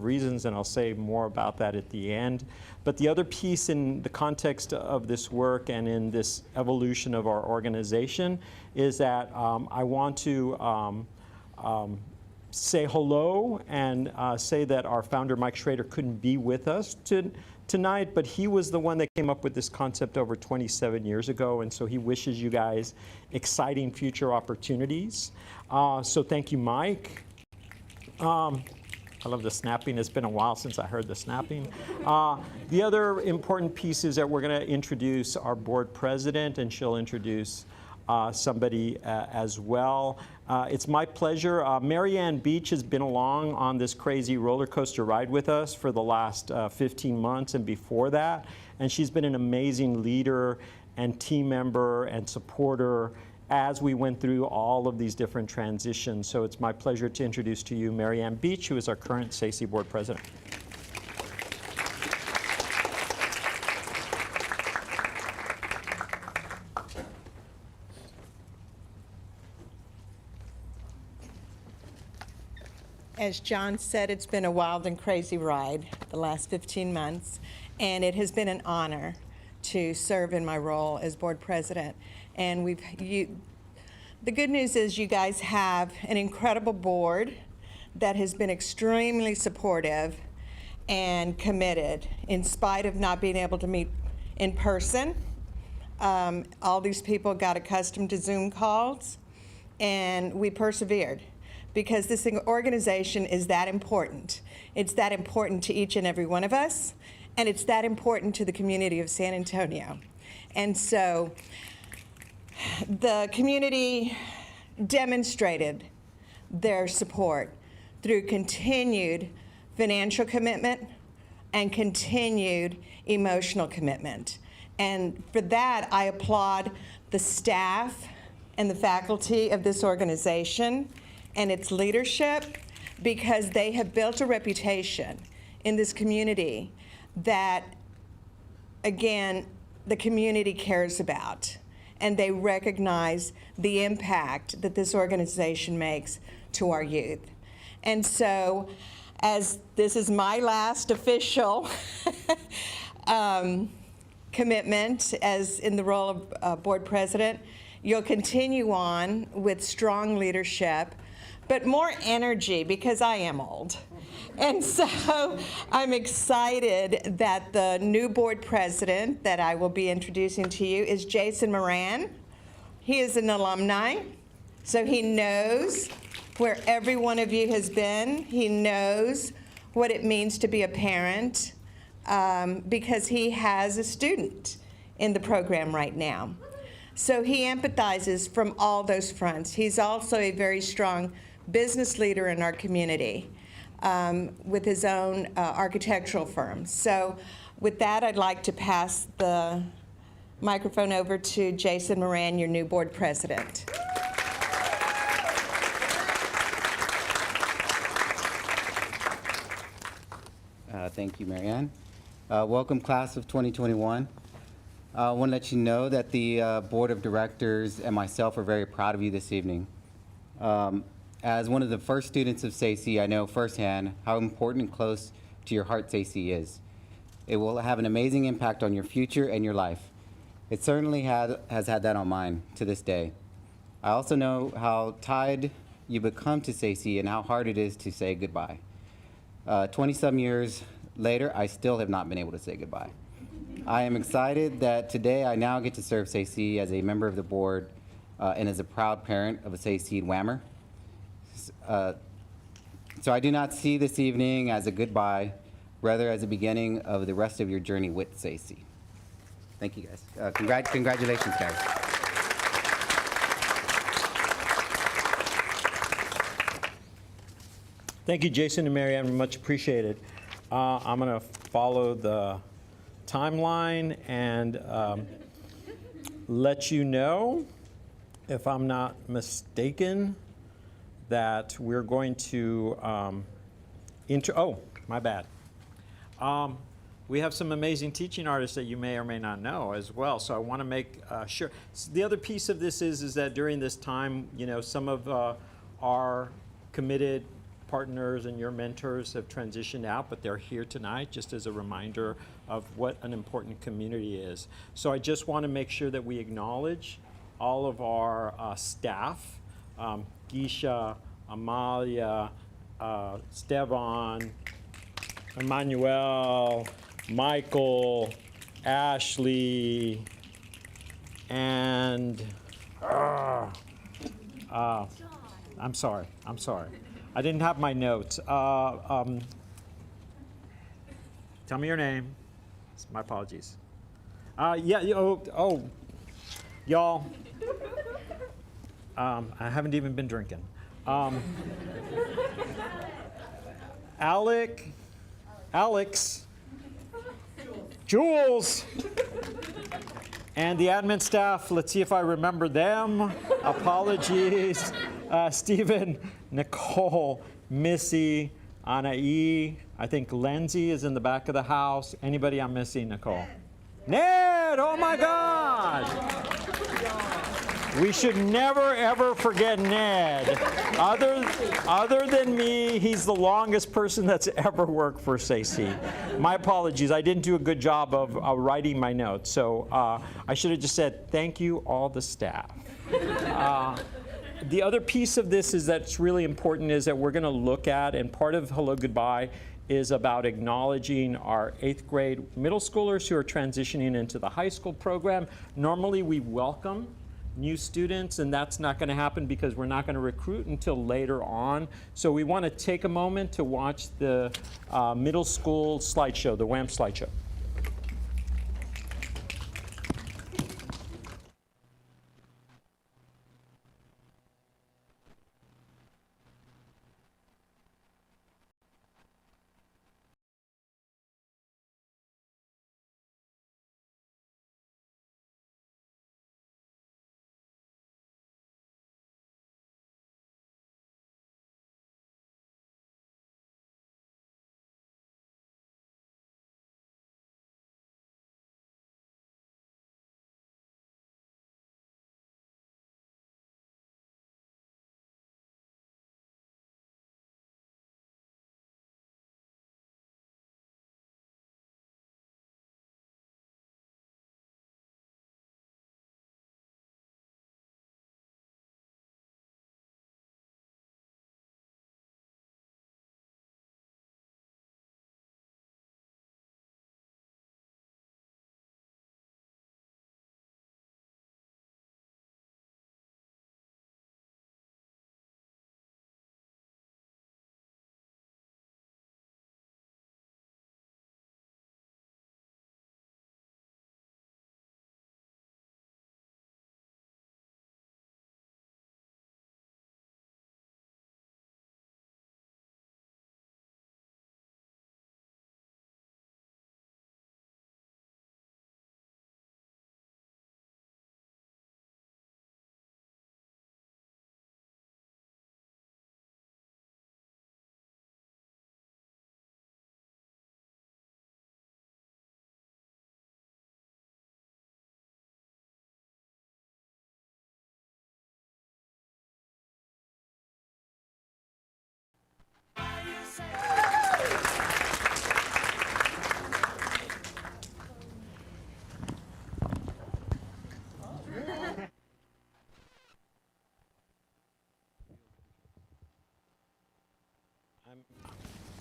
reasons, and I'll say more about that at the end. But the other piece in the context of this work and in this evolution of our organization is that I want to say hello and say that our founder, Mike Schrader, couldn't be with us tonight, but he was the one that came up with this concept over 27 years ago, and so he wishes you guys exciting future opportunities. So thank you, Mike. I love the snapping. It's been a while since I heard the snapping. The other important piece is that we're going to introduce our board president, and she'll introduce somebody as well. It's my pleasure. Mary Ann Beach has been along on this crazy roller coaster ride with us for the last 15 months and before that, and she's been an amazing leader and team member and supporter as we went through all of these different transitions. So it's my pleasure to introduce to you Mary Ann Beach, who is our current SACE board president. As John said, it's been a wild and crazy ride the last 15 months, and it has been an honor to serve in my role as board president. And the good news is you guys have an incredible board that has been extremely supportive and committed in spite of not being able to meet in person. All these people got accustomed to Zoom calls, and we persevered because this organization is that important. It's that important to each and every one of us, and it's that important to the community of San Antonio. And so the community demonstrated their support through continued financial commitment and continued emotional commitment. And for that, I applaud the staff and the faculty of this organization and its leadership, because they have built a reputation in this community that, again, the community cares about, and they recognize the impact that this organization makes to our youth. And so, as this is my last official commitment as in the role of board president, you'll continue on with strong leadership, but more energy, because I am old. And so I'm excited that the new board president that I will be introducing to you is Jason Moran. He is an alumni, so he knows where every one of you has been. He knows what it means to be a parent, because he has a student in the program right now. So he empathizes from all those fronts. He's also a very strong business leader in our community with his own architectural firm. So with that, I'd like to pass the microphone over to Jason Moran, your new board president. Thank you, Mary Ann. Welcome, class of 2021. I want to let you know that the board of directors and myself are very proud of you this evening. As one of the first students of SACE, I know firsthand how important and close to your heart SACE is. It will have an amazing impact on your future and your life. It certainly has had that on mine to this day. I also know how tied you become to SACE and how hard it is to say goodbye. 20-some years later, I still have not been able to say goodbye. I am excited that today I now get to serve SACE as a member of the board and as a proud parent of a SACE Whammer. So I do not see this evening as a goodbye, rather as a beginning of the rest of your journey with SACE. Thank you, guys. Congratulations, guys. Thank you, Jason and Mary Ann, much appreciated. I'm going to follow the timeline and let you know, if I'm not mistaken, that we're going to oh, my bad. We have some amazing teaching artists that you may or may not know as well, so I want to make sure. So the other piece of this is that during this time, you know, some of our committed partners and your mentors have transitioned out, but they're here tonight just as a reminder of what an important community is. So I just want to make sure that we acknowledge all of our staff, Gisha, Amalia, Stevan, Emmanuel, Michael, Ashley, and I'm sorry. I didn't have my notes. Tell me your name. My apologies. Y'all. I haven't even been drinking. Alex, Jules, and the admin staff. Let's see if I remember them. Apologies. Stephen, Nicole, Missy, Anae. I think Lindsay is in the back of the house. Anybody I'm missing, Nicole? Ned! Oh my God! We should never, ever forget Ned. Other than me, he's the longest person that's ever worked for SACE. My apologies. I didn't do a good job of writing my notes. So I should have just said, thank you, all the staff. The other piece of this is that's really important is that we're going to look at, and part of Hello Goodbye is about acknowledging our 8th grade middle schoolers who are transitioning into the high school program. Normally we welcome new students, and that's not going to happen because we're not going to recruit until later on. So we want to take a moment to watch the middle school slideshow, the WAMP slideshow.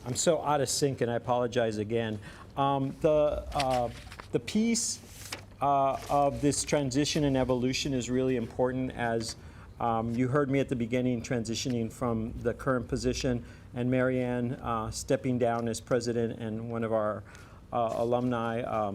I'm so out of sync, and I apologize again. The piece of this transition and evolution is really important, as you heard me at the beginning transitioning from the current position, and Marianne stepping down as president, and one of our alumni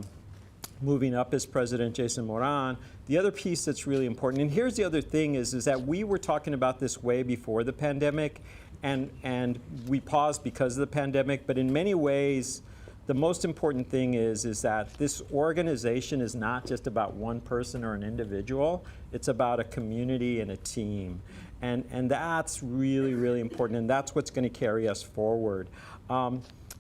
moving up as president, Jason Moran. The other piece that's really important, and here's the other thing, is that we were talking about this way before the pandemic, and we paused because of the pandemic, but in many ways, the most important thing is that this organization is not just about one person or an individual, it's about a community and a team. And that's really, really important, and that's what's going to carry us forward.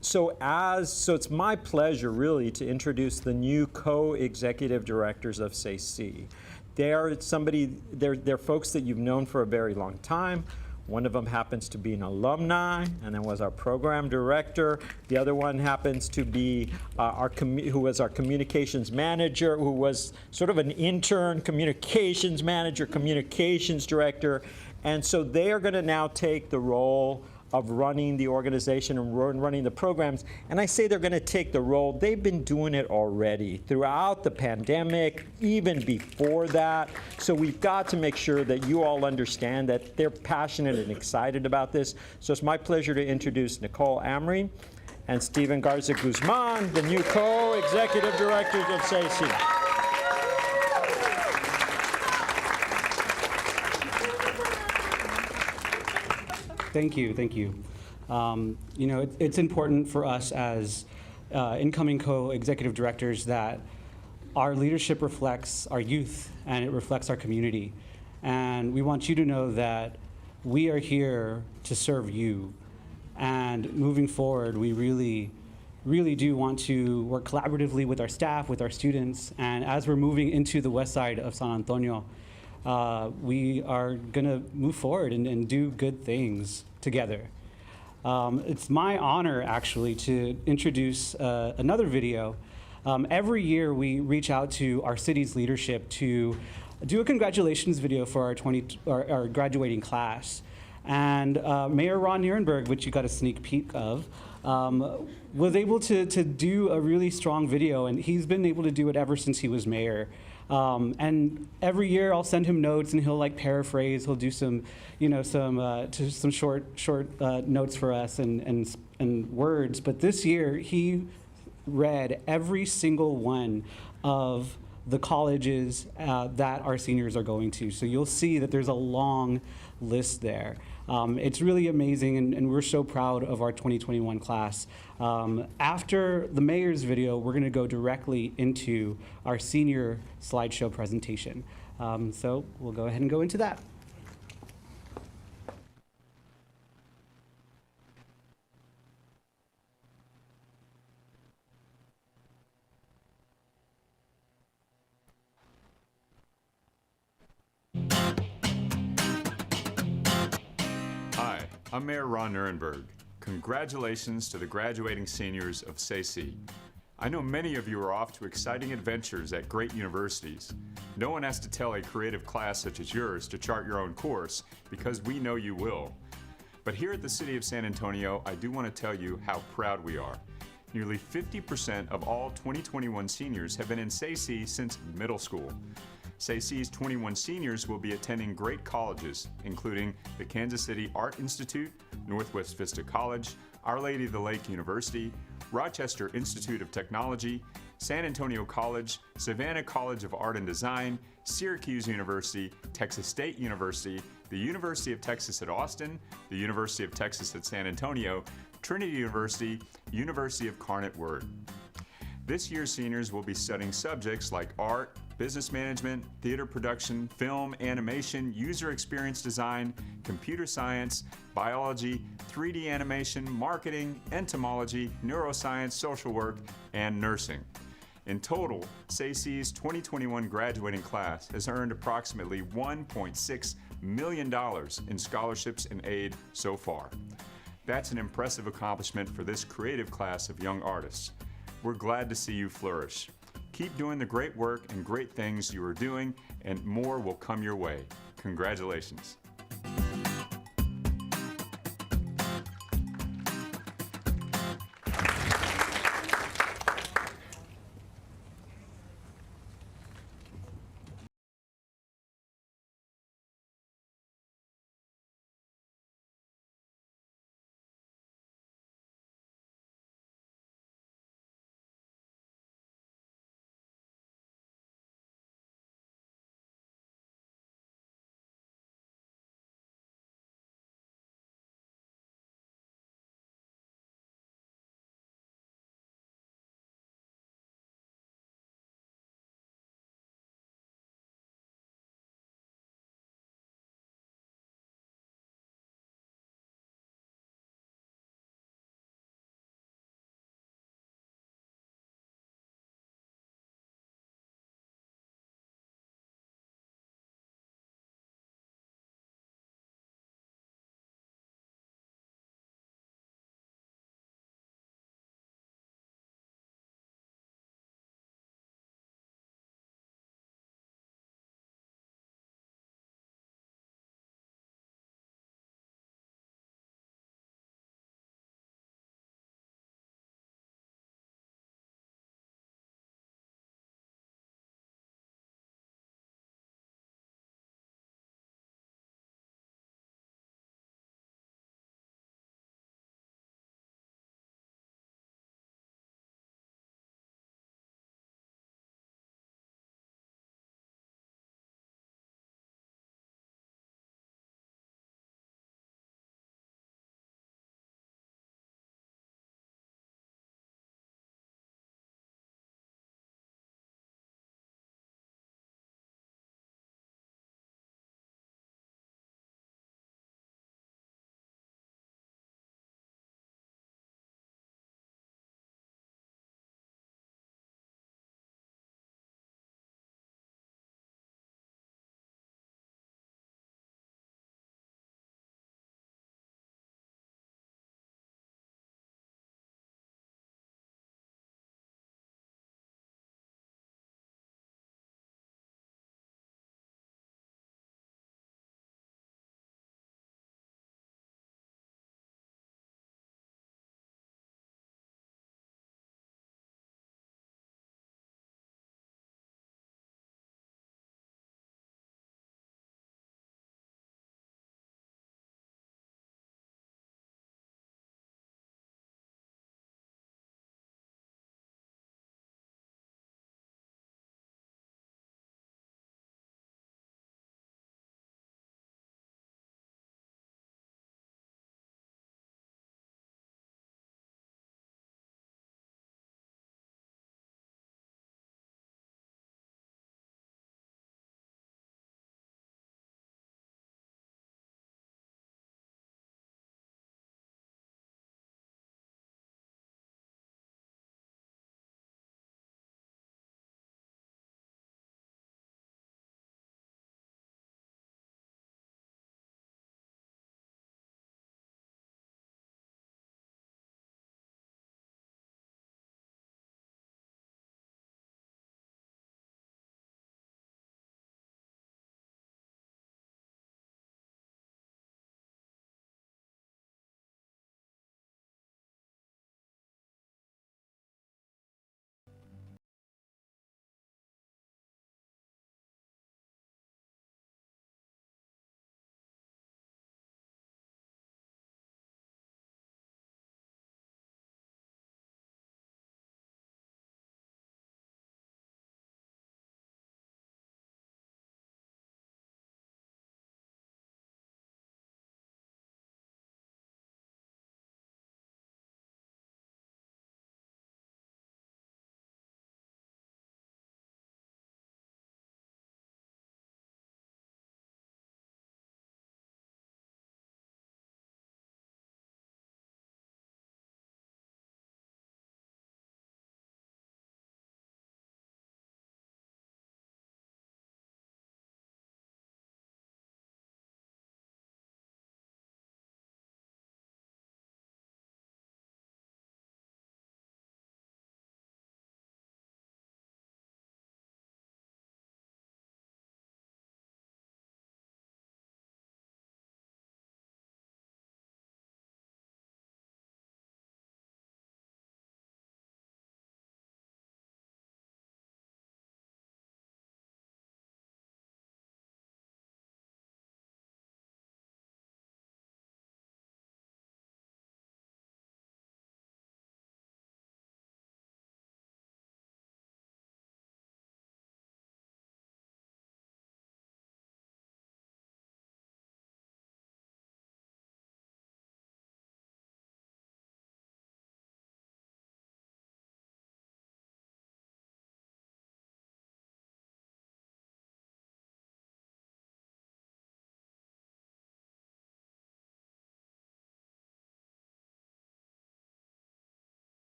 So it's my pleasure, really, to introduce the new co-executive directors of SACE. They're folks that you've known for a very long time. One of them happens to be an alumni and then was our program director. The other one happens to be who was our communications manager, who was sort of an intern communications manager, communications director. And so they are going to now take the role of running the organization and running the programs. And I say they're going to take the role. They've been doing it already throughout the pandemic, even before that. So we've got to make sure that you all understand that they're passionate and excited about this. So it's my pleasure to introduce Nicole Amry and Stephen Garza Guzman, the new co-executive directors of SACI. Thank you, thank you. You know, it's important for us as incoming co-executive directors that our leadership reflects our youth and it reflects our community. And we want you to know that we are here to serve you. And moving forward, we really do want to work collaboratively with our staff, with our students. And as we're moving into the west side of San Antonio, we are going to move forward and do good things together. It's my honor, actually, to introduce another video. Every year, we reach out to our city's leadership to do a congratulations video for our graduating class. And Mayor Ron Nierenberg, which you got a sneak peek of, was able to do a really strong video, and he's been able to do it ever since he was mayor. And every year I'll send him notes and he'll like paraphrase, he'll do some, you know, some short notes for us and words. But this year he read every single one of the colleges that our seniors are going to. So you'll see that there's a long list there. It's really amazing, and we're so proud of our 2021 class. After the mayor's video, we're going to go directly into our senior slideshow presentation. So we'll go ahead and go into that. Hi, I'm Mayor Ron Nierenberg. Congratulations to the graduating seniors of SACI. I know many of you are off to exciting adventures at great universities. No one has to tell a creative class such as yours to chart your own course, because we know you will. But here at the City of San Antonio, I do want to tell you how proud we are. Nearly 50% of all 2021 seniors have been in SACI since middle school. SACI's 21 seniors will be attending great colleges, including the Kansas City Art Institute, Northwest Vista College, Our Lady of the Lake University, Rochester Institute of Technology, San Antonio College, Savannah College of Art and Design, Syracuse University, Texas State University, the University of Texas at Austin, the University of Texas at San Antonio, Trinity University, University of Carnet-Word. This year's seniors will be studying subjects like art, business management, theater production, film, animation, user experience design, computer science, biology, 3D animation, marketing, entomology, neuroscience, social work, and nursing. In total, SACI's 2021 graduating class has earned approximately $1.6 million in scholarships and aid so far. That's an impressive accomplishment for this creative class of young artists. We're glad to see you flourish. Keep doing the great work and great things you are doing, and more will come your way. Congratulations.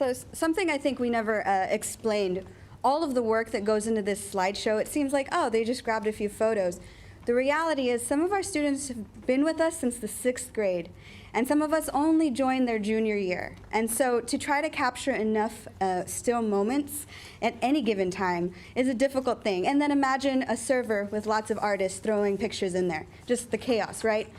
So something I think we never explained, all of the work that goes into this slideshow, it seems like, oh, they just grabbed a few photos. The reality is some of our students have been with us since the 6th grade, and some of us only joined their junior year. And so to try to capture enough still moments at any given time is a difficult thing. And then imagine a server with lots of artists throwing pictures in there, just the chaos, right?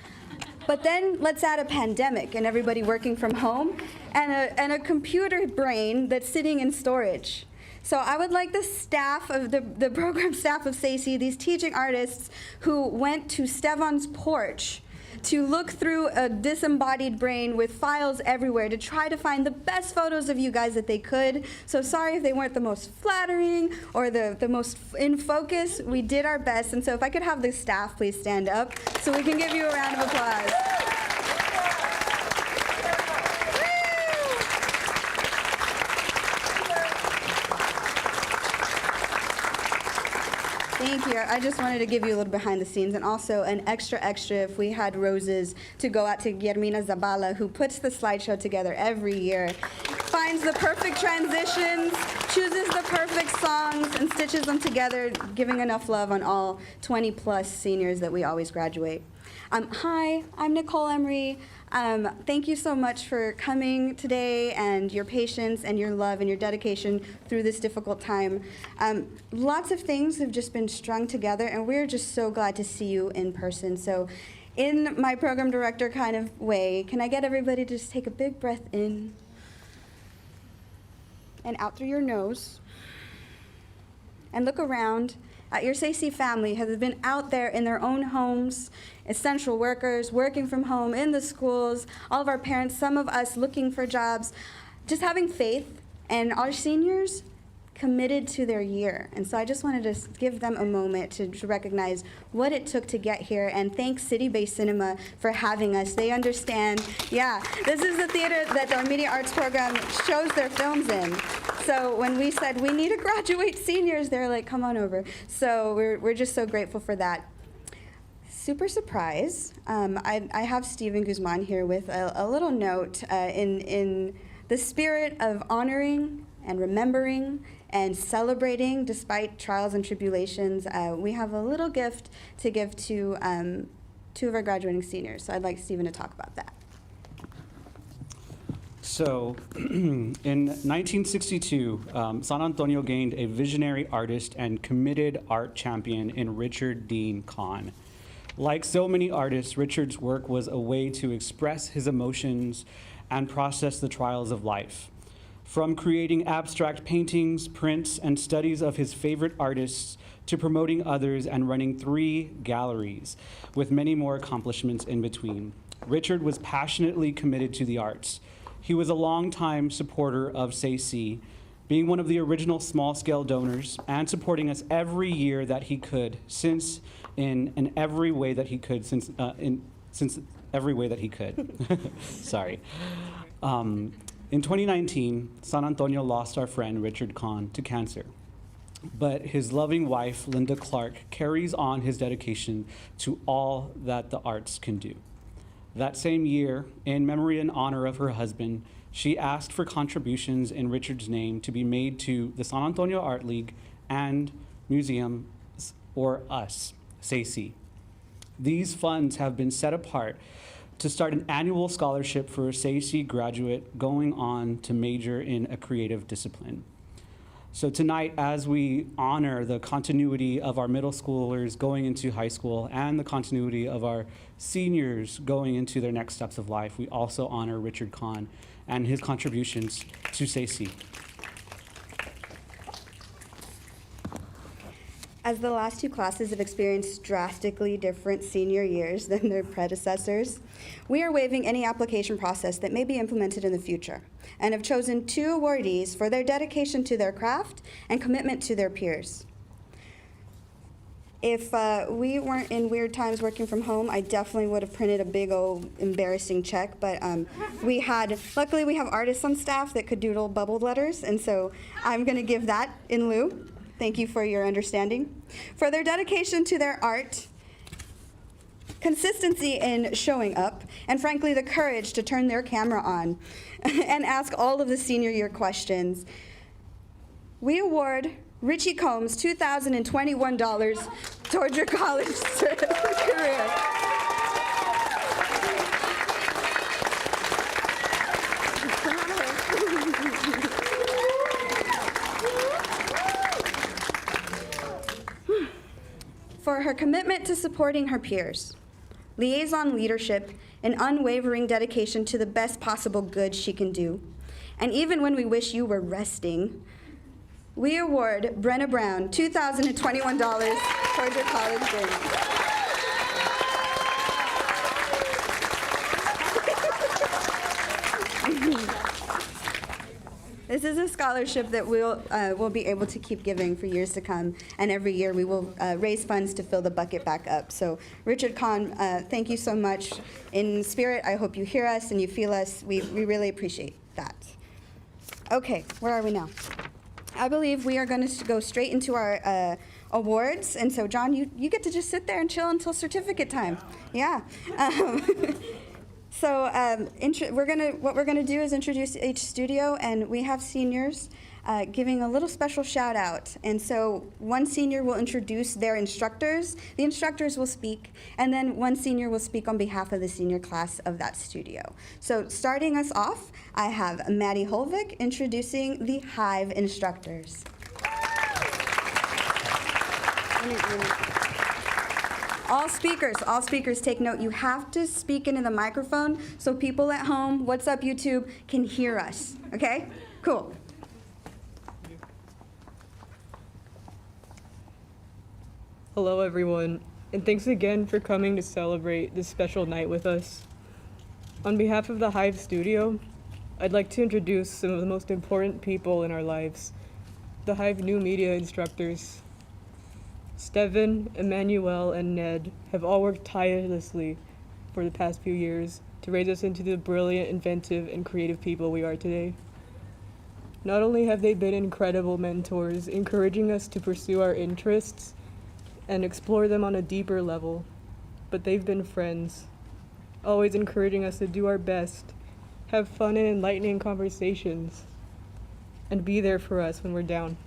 But then let's add a pandemic and everybody working from home and a computer brain that's sitting in storage. So I would like the staff of the program staff of SACE, these teaching artists who went to Stevan's porch to look through a disembodied brain with files everywhere to try to find the best photos of you guys that they could. So sorry if they weren't the most flattering or the most in focus. We did our best. And so if I could have the staff please stand up so we can give you a round of applause. Thank you. I just wanted to give you a little behind the scenes, and also an extra if we had roses to go out to Guillermina Zabala, who puts the slideshow together every year, finds the perfect transitions, chooses the perfect songs, and stitches them together, giving enough love on all 20+ seniors that we always graduate. Hi, I'm Nicole Emery. Thank you so much for coming today and your patience and your love and your dedication through this difficult time. Lots of things have just been strung together, and we're just so glad to see you in person. So in my program director kind of way, can I get everybody to just take a big breath in and out through your nose and look around at your SACE family has been out there in their own homes, essential workers, working from home, in the schools, all of our parents, some of us looking for jobs, just having faith, and our seniors committed to their year. And so I just wanted to give them a moment to recognize what it took to get here, and thank City Based Cinema for having us. They understand, yeah, this is the theater that our media arts program shows their films in. So when we said we need to graduate seniors, they're like, come on over. So we're just so grateful for that. Super surprise, I have Steven Guzman here with a little note in the spirit of honoring and remembering and celebrating despite trials and tribulations. We have a little gift to give to 2 of our graduating seniors. So I'd like Steven to talk about that. So in 1962, San Antonio gained a visionary artist and committed art champion in Richard Dean Kahn. Like so many artists, Richard's work was a way to express his emotions and process the trials of life. From creating abstract paintings, prints, and studies of his favorite artists, to promoting others and running 3 galleries, with many more accomplishments in between. Richard was passionately committed to the arts. He was a longtime supporter of SACE, being one of the original small-scale donors and supporting us every year that he could, since every way that he could. Sorry. In 2019, San Antonio lost our friend Richard Kahn to cancer. But his loving wife, Linda Clark, carries on his dedication to all that the arts can do. That same year, in memory and honor of her husband, she asked for contributions in Richard's name to be made to the San Antonio Art League and Museums, or US, SACE. These funds have been set apart to start an annual scholarship for a SACE graduate going on to major in a creative discipline. So tonight, as we honor the continuity of our middle schoolers going into high school and the continuity of our seniors going into their next steps of life, we also honor Richard Kahn and his contributions to SACE. As the last 2 classes have experienced drastically different senior years than their predecessors, we are waiving any application process that may be implemented in the future, and have chosen 2 awardees for their dedication to their craft and commitment to their peers. If we weren't in weird times working from home, I definitely would have printed a big old embarrassing check, but luckily we have artists on staff that could doodle bubbled letters, and so I'm gonna give that in lieu. Thank you for your understanding. For their dedication to their art, consistency in showing up, and frankly, the courage to turn their camera on and ask all of the senior year questions. We award Richie Combs $2,021 towards your college career. For her commitment to supporting her peers, liaison leadership, and unwavering dedication to the best possible good she can do, and even when we wish you were resting, we award Brenna Brown $2,021 towards your college journey. This is a scholarship that we'll be able to keep giving for years to come, and every year we will raise funds to fill the bucket back up. So, Richard Kahn, thank you so much. In spirit, I hope you hear us and you feel us. We really appreciate that. Okay, where are we now? I believe we are going to go straight into our awards, and so John, you get to just sit there and chill until certificate time. Yeah. So what we're gonna do is introduce each studio, and we have seniors giving a little special shout out. And so one senior will introduce their instructors, the instructors will speak, and then one senior will speak on behalf of the senior class of that studio. So starting us off, I have Maddie Holvik introducing the Hive instructors. All speakers take note. You have to speak into the microphone so people at home, what's up YouTube, can hear us, okay? Cool. Hello everyone, and thanks again for coming to celebrate this special night with us. On behalf of the Hive Studio, I'd like to introduce some of the most important people in our lives, the Hive new media instructors. Steven, Emmanuel, and Ned have all worked tirelessly for the past few years to raise us into the brilliant, inventive, and creative people we are today. Not only have they been incredible mentors, encouraging us to pursue our interests and explore them on a deeper level, but they've been friends, always encouraging us to do our best, have fun and enlightening conversations, and be there for us when we're down.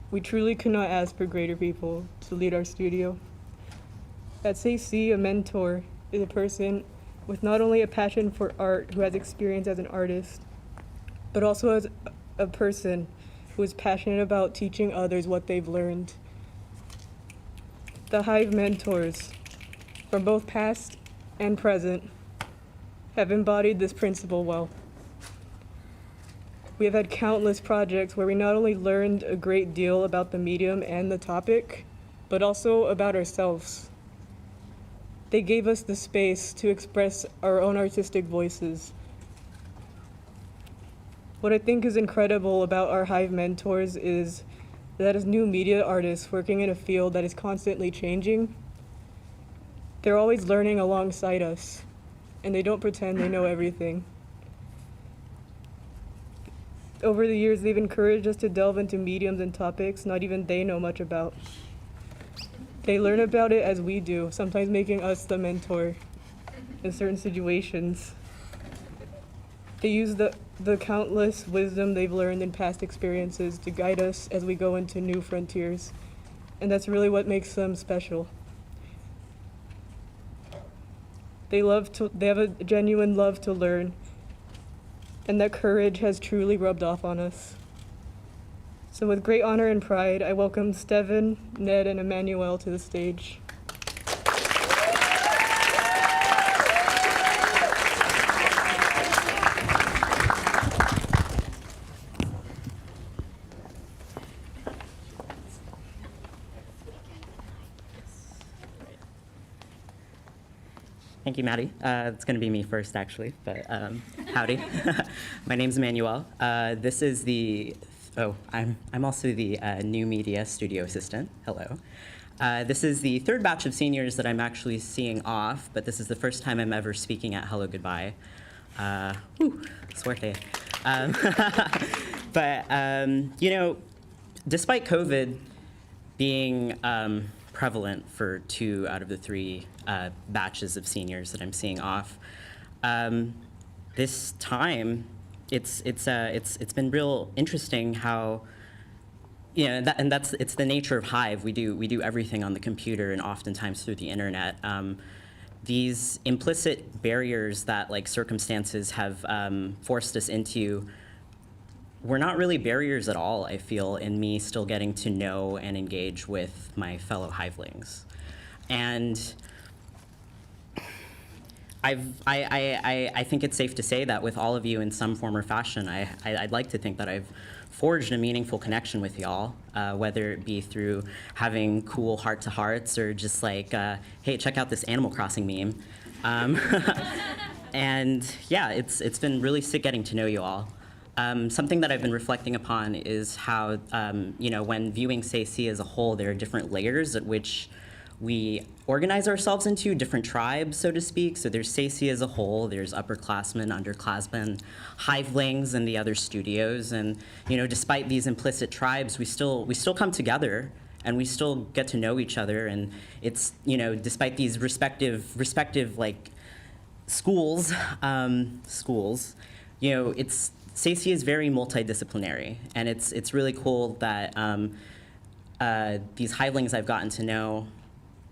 We truly could not ask for greater people to lead our studio. At CC, a mentor is a person with not only a passion for art who has experience as an artist, but also as a person who is passionate about teaching others what they've learned. The Hive mentors, from both past and present, have embodied this principle well. We have had countless projects where we not only learned a great deal about the medium and the topic, but also about ourselves. They gave us the space to express our own artistic voices. What I think is incredible about our Hive mentors is that as new media artists working in a field that is constantly changing, they're always learning alongside us, and they don't pretend they know everything. Over the years, they've encouraged us to delve into mediums and topics not even they know much about. They learn about it as we do, sometimes making us the mentor in certain situations. They use the countless wisdom they've learned in past experiences to guide us as we go into new frontiers, and that's really what makes them special. They have a genuine love to learn, and that courage has truly rubbed off on us. So with great honor and pride, I welcome Steven, Ned, and Emmanuel to the stage. Thank you, Maddie. It's going to be me first, actually, but howdy. My name's Emmanuel. This is I'm also the new media studio assistant. Hello. This is the third batch of seniors that I'm actually seeing off, but this is the first time I'm ever speaking at HelloGoodbye. Suerte. But, despite COVID being prevalent for 2 out of the 3 batches of seniors that I'm seeing off. This time, it's been real interesting how, you know, it's the nature of Hive. We do everything on the computer and oftentimes through the internet. These implicit barriers that like circumstances have forced us into were not really barriers at all, I feel, in me still getting to know and engage with my fellow Hivelings. And I think it's safe to say that with all of you in some form or fashion, I'd like to think that I've forged a meaningful connection with y'all, whether it be through having cool heart-to-hearts or just like, hey, check out this Animal Crossing meme. And yeah, it's been really sick getting to know you all. Something that I've been reflecting upon is how, you know, when viewing SACI as a whole, there are different layers at which we organize ourselves into, different tribes, so to speak. So there's SACI as a whole, there's upperclassmen, underclassmen, Hivelings, and the other studios. And, you know, despite these implicit tribes, we still come together and we still get to know each other. And it's, you know, despite these respective like schools, you know, SACI is very multidisciplinary, and it's really cool that these Hivelings I've gotten to know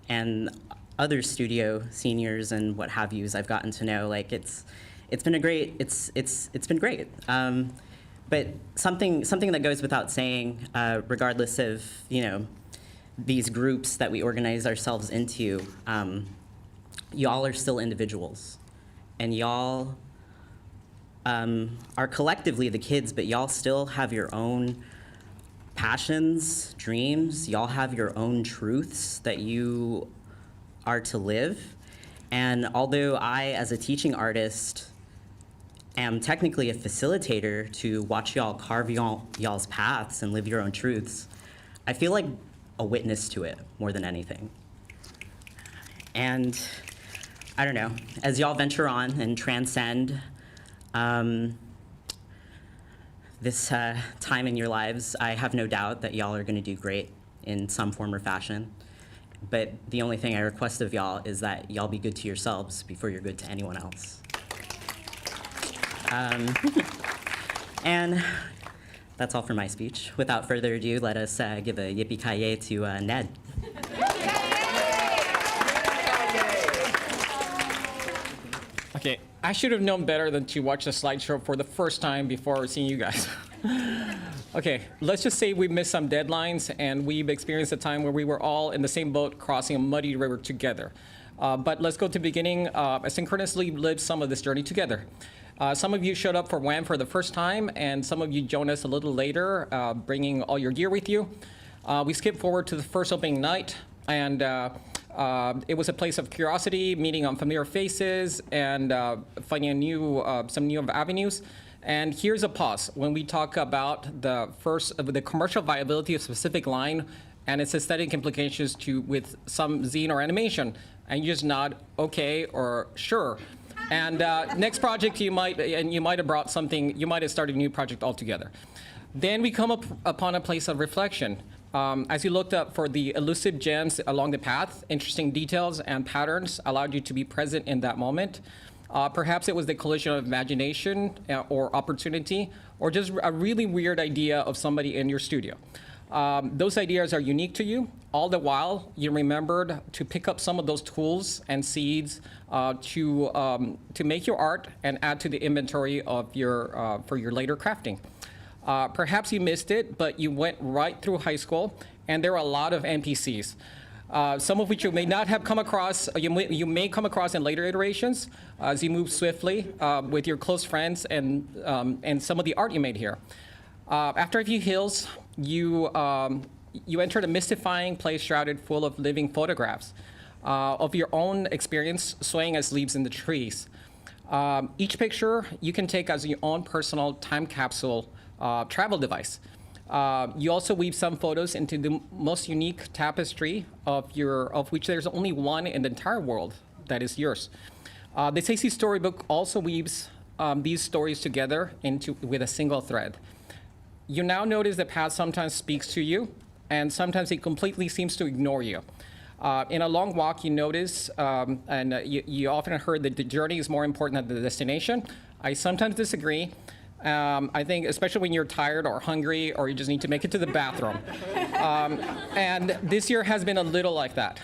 and other studio seniors and what have yous I've gotten to know, like it's been great. But something that goes without saying, regardless of, you know, these groups that we organize ourselves into, y'all are still individuals, and y'all are collectively the kids, but y'all still have your own passions, dreams. Y'all have your own truths that you are to live. And although I, as a teaching artist, am technically a facilitator to watch y'all carve y'all's paths and live your own truths, I feel like a witness to it more than anything. And I don't know, as y'all venture on and transcend this time in your lives, I have no doubt that y'all are going to do great in some form or fashion. But the only thing I request of y'all is that y'all be good to yourselves before you're good to anyone else. And that's all for my speech. Without further ado, let us give a yippee-ki-yay to Ned. Okay, I should have known better than to watch the slideshow for the first time before seeing you guys. Okay, let's just say we missed some deadlines and we've experienced a time where we were all in the same boat crossing a muddy river together. But let's go to the beginning. Asynchronously lived some of this journey together. Some of you showed up for WAM for the first time, and some of you joined us a little later, bringing all your gear with you. We skipped forward to the first opening night, and it was a place of curiosity, meeting unfamiliar faces, and finding some new avenues. And here's a pause when we talk about the commercial viability of a specific line and its aesthetic implications with some zine or animation, and you just nod okay or sure. And next project you might have brought something, you might have started a new project altogether. Then we come upon a place of reflection. As you looked up for the elusive gems along the path, interesting details and patterns allowed you to be present in that moment. Perhaps it was the collision of imagination or opportunity, or just a really weird idea of somebody in your studio. Those ideas are unique to you. All the while, you remembered to pick up some of those tools and seeds to make your art and add to the inventory of for your later crafting. Perhaps you missed it, but you went right through high school, and there are a lot of NPCs. Some of which you may not have come across, you may come across in later iterations as you move swiftly with your close friends and some of the art you made here. After a few hills, you entered a mystifying place shrouded full of living photographs of your own experience swaying as leaves in the trees. Each picture you can take as your own personal time capsule travel device. You also weave some photos into the most unique tapestry of which there's only one in the entire world that is yours. The SACI Storybook also weaves these stories together with a single thread. You now notice the path sometimes speaks to you, and sometimes it completely seems to ignore you. In a long walk, you notice, you often heard that the journey is more important than the destination. I sometimes disagree. I think especially when you're tired or hungry or you just need to make it to the bathroom. And this year has been a little like that.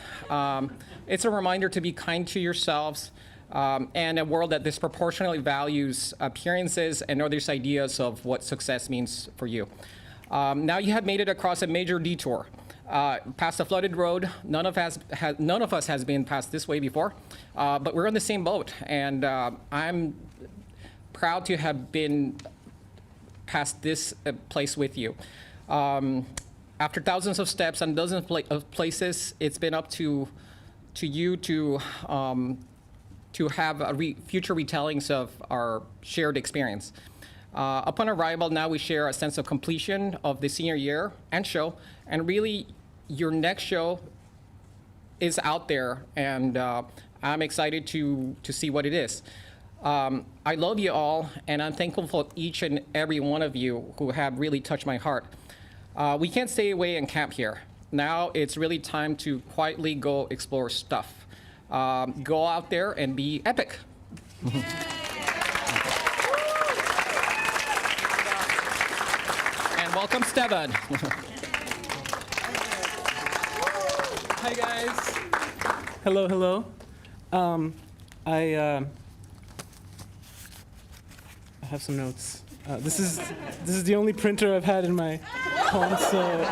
It's a reminder to be kind to yourselves and a world that disproportionately values appearances and others' ideas of what success means for you. Now you have made it across a major detour. Past a flooded road. None of us has been past this way before, but we're on the same boat, and I'm proud to have been past this place with you. After thousands of steps and dozens of places, it's been up to you to have future retellings of our shared experience. Upon arrival, now we share a sense of completion of the senior year and show, and really, your next show is out there, and I'm excited to see what it is. I love you all, and I'm thankful for each and every one of you who have really touched my heart. We can't stay away and camp here. Now it's really time to quietly go explore stuff. Go out there and be epic. And welcome, Stevan. Hi guys. Hello, hello. I have some notes. This is the only printer I've had in my home, so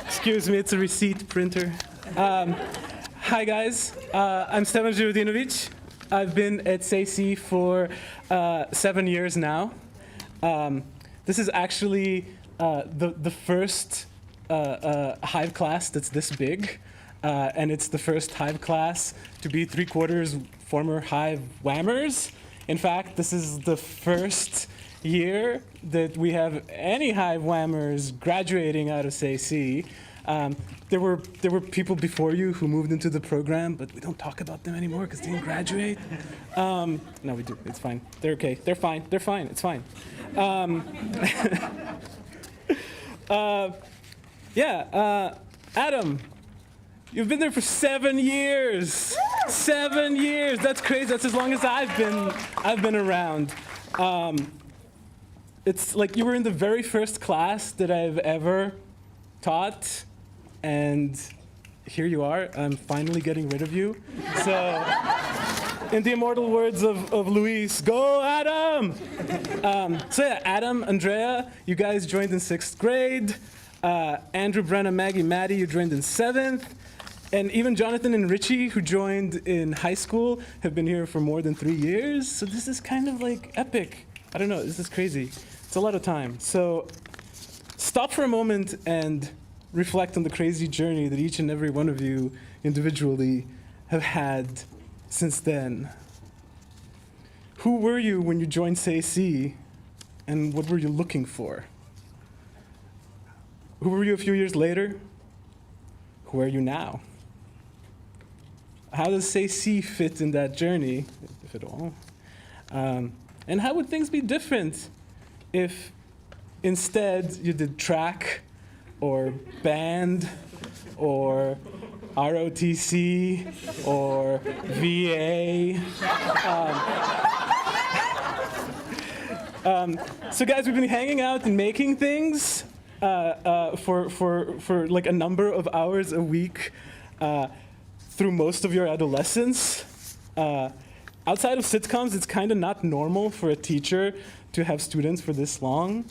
excuse me, it's a receipt printer. Hi guys, I'm Stevan Živadinović. I've been at SACI for 7 years now. This is actually the first Hive class that's this big, and it's the first Hive class to be 3/4 former Hive Whammers. In fact, this is the first year that we have any Hive Whammers graduating out of SACI. There were people before you who moved into the program, but we don't talk about them anymore because they didn't graduate. No, we do. It's fine. They're okay. They're fine. They're fine. It's fine. Adam, you've been there for 7 years. 7 years. That's crazy. That's as long as I've been around. It's like you were in the very first class that I've ever taught, and here you are. I'm finally getting rid of you. So, in the immortal words of Luis, go Adam! So yeah, Adam, Andrea, you guys joined in 6th grade. Andrew, Brenna, Maggie, Maddie, you joined in 7th. And even Jonathan and Richie, who joined in high school, have been here for more than 3 years. So this is kind of like epic. I don't know, this is crazy. It's a lot of time. So stop for a moment and reflect on the crazy journey that each and every one of you individually have had since then. Who were you when you joined SACI, and what were you looking for? Who were you a few years later? Who are you now? How does SACI fit in that journey, if at all? And how would things be different if instead you did track or band or ROTC or VA? So guys, we've been hanging out and making things for like a number of hours a week through most of your adolescence. Outside of sitcoms, it's kind of not normal for a teacher to have students for this long.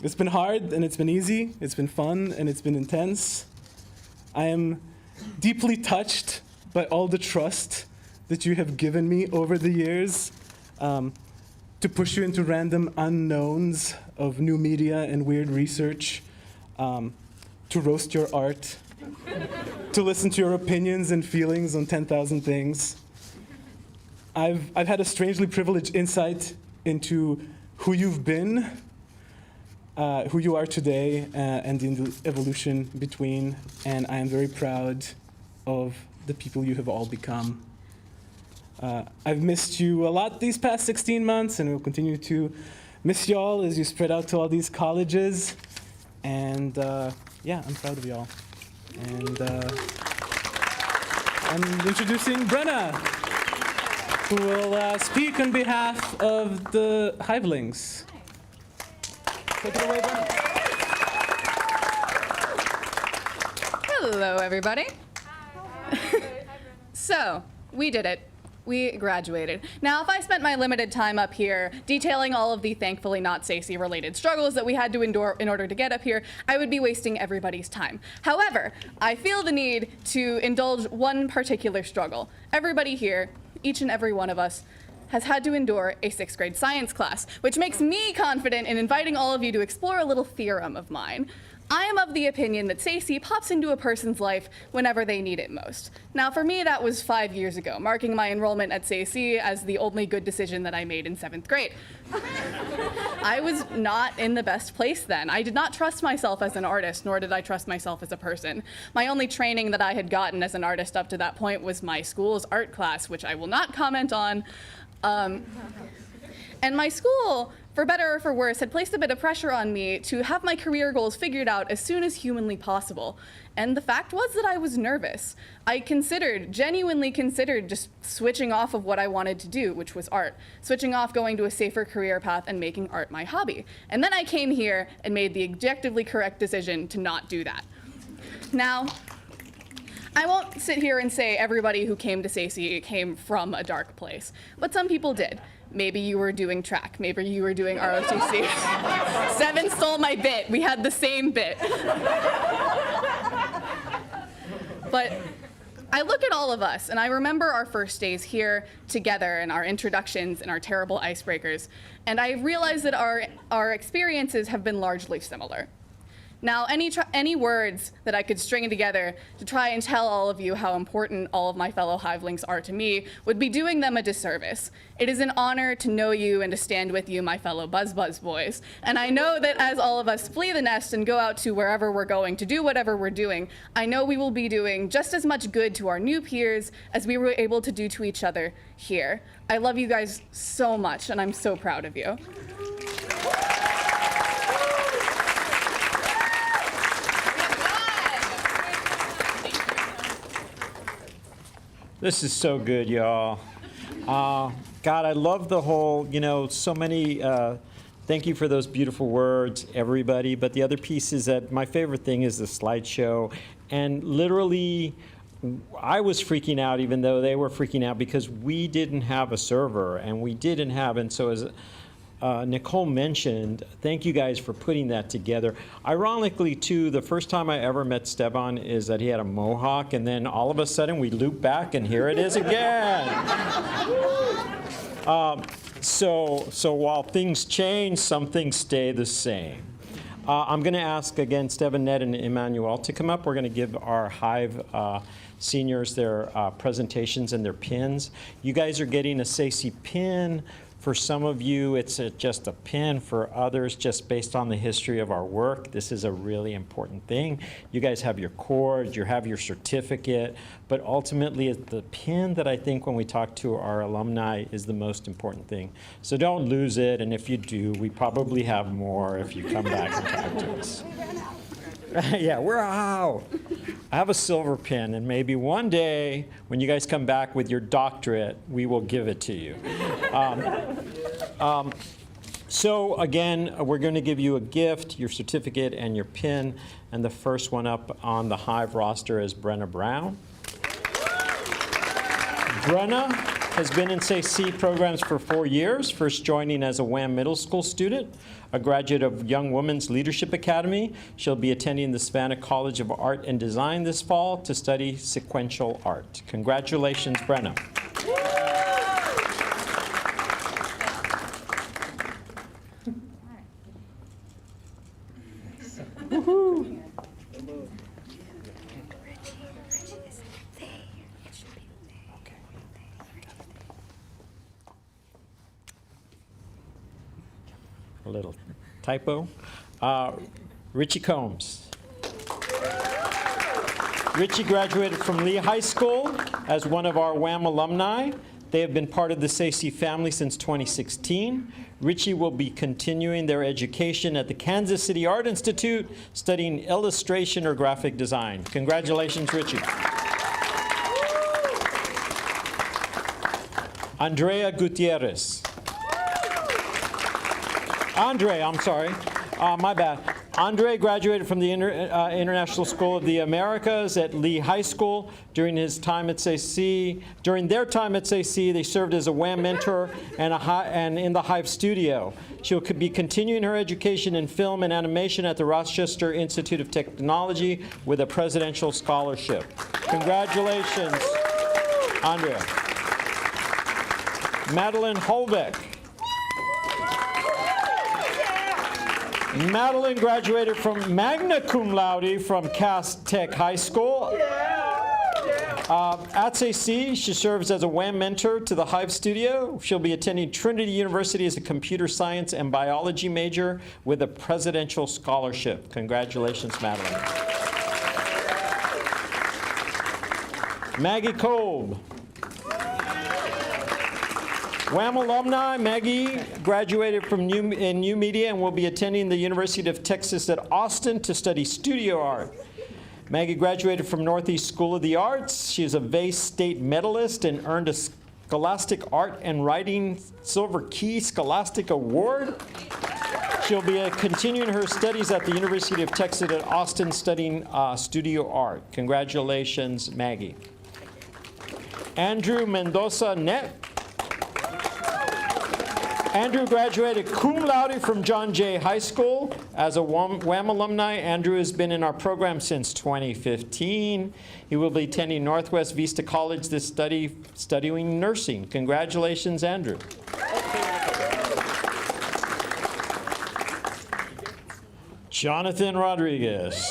It's been hard and it's been easy. It's been fun and it's been intense. I am deeply touched by all the trust that you have given me over the years to push you into random unknowns of new media and weird research, to roast your art, to listen to your opinions and feelings on 10,000 things. I've had a strangely privileged insight into who you've been, who you are today, and the evolution between, and I am very proud of the people you have all become. I've missed you a lot these past 16 months, and will continue to miss y'all as you spread out to all these colleges. And yeah, I'm proud of y'all. And I'm introducing Brenna, who will speak on behalf of the Hivelings. Take it away, Brenna. Hello, everybody. So, we did it. We graduated. Now, if I spent my limited time up here detailing all of the thankfully not SACY related struggles that we had to endure in order to get up here, I would be wasting everybody's time. However, I feel the need to indulge one particular struggle. Everybody here, each and every one of us, has had to endure a 6th grade science class, which makes me confident in inviting all of you to explore a little theorem of mine. I am of the opinion that SACY pops into a person's life whenever they need it most. Now, for me, that was 5 years ago, marking my enrollment at SACY as the only good decision that I made in 7th grade. I was not in the best place then. I did not trust myself as an artist, nor did I trust myself as a person. My only training that I had gotten as an artist up to that point was my school's art class, which I will not comment on. And my school, for better or for worse, had placed a bit of pressure on me to have my career goals figured out as soon as humanly possible. And the fact was that I was nervous. I genuinely considered just switching off of what I wanted to do, which was art, switching off, going to a safer career path, and making art my hobby. And then I came here and made the objectively correct decision to not do that. Now, I won't sit here and say everybody who came to SACY came from a dark place, but some people did. Maybe you were doing track, maybe you were doing ROTC. Seven stole my bit, we had the same bit. But I look at all of us and I remember our first days here together and our introductions and our terrible icebreakers, and I realize that our experiences have been largely similar. Now, any words that I could string together to try and tell all of you how important all of my fellow Hivelings are to me would be doing them a disservice. It is an honor to know you and to stand with you, my fellow Buzz boys. And I know that as all of us flee the nest and go out to wherever we're going to do whatever we're doing, I know we will be doing just as much good to our new peers as we were able to do to each other here. I love you guys so much, and I'm so proud of you. This is so good, y'all. God, I love the whole, so many, thank you for those beautiful words, everybody. But the other piece is that my favorite thing is the slideshow. And literally, I was freaking out even though they were freaking out because we didn't have a server and so as Nicole mentioned, thank you guys for putting that together. Ironically, too, the first time I ever met Steban is that he had a mohawk, and then all of a sudden we loop back, and here it is again. So while things change, some things stay the same. I'm going to ask again Steban, Ned, and Emmanuel to come up. We're going to give our Hive seniors their presentations and their pins. You guys are getting a SACY pin. For some of you, it's just a pin. For others, just based on the history of our work, this is a really important thing. You guys have your cord, you have your certificate, but ultimately it's the pin that I think when we talk to our alumni is the most important thing. So don't lose it, and if you do, we probably have more if you come back and talk to us. Yeah, we're out. I have a silver pin, and maybe one day when you guys come back with your doctorate, we will give it to you. So again, we're going to give you a gift, your certificate, and your pin. And the first one up on the Hive roster is Brenna Brown. Brenna has been in SACY programs for 4 years, first joining as a WHAM middle school student, a graduate of Young Women's Leadership Academy. She'll be attending the Savannah College of Art and Design this fall to study sequential art. Congratulations, Brenna. Woohoo. A little typo. Richie Combs. Richie graduated from Lee High School as one of our WHAM alumni. They have been part of the SACE family since 2016. Richie will be continuing their education at the Kansas City Art Institute, studying illustration or graphic design. Congratulations, Richie. Andrea Gutierrez. Andre, I'm sorry. My bad. Andre graduated from the International School of the Americas at Lee High School. During their time at SACE, they served as a WAM mentor and in the Hive studio. She'll be continuing her education in film and animation at the Rochester Institute of Technology with a presidential scholarship. Congratulations, Andrea. Madeline Holbeck. Madeline graduated from magna cum laude from Cass Tech High School. At SACE, she serves as a WAM mentor to the Hive Studio. She'll be attending Trinity University as a computer science and biology major with a presidential scholarship. Congratulations, Madeline. Maggie Kolb. WAM alumni, Maggie graduated from New Media and will be attending the University of Texas at Austin to study studio art. Maggie graduated from Northeast School of the Arts. She is a Vase State medalist and earned a Scholastic Art and Writing Silver Key Scholastic Award. She'll be continuing her studies at the University of Texas at Austin studying studio art. Congratulations, Maggie. Andrew Mendoza Net. Andrew graduated cum laude from John Jay High School. As a WAM alumni, Andrew has been in our program since 2015. He will be attending Northwest Vista College this studying nursing. Congratulations, Andrew. Jonathan Rodriguez.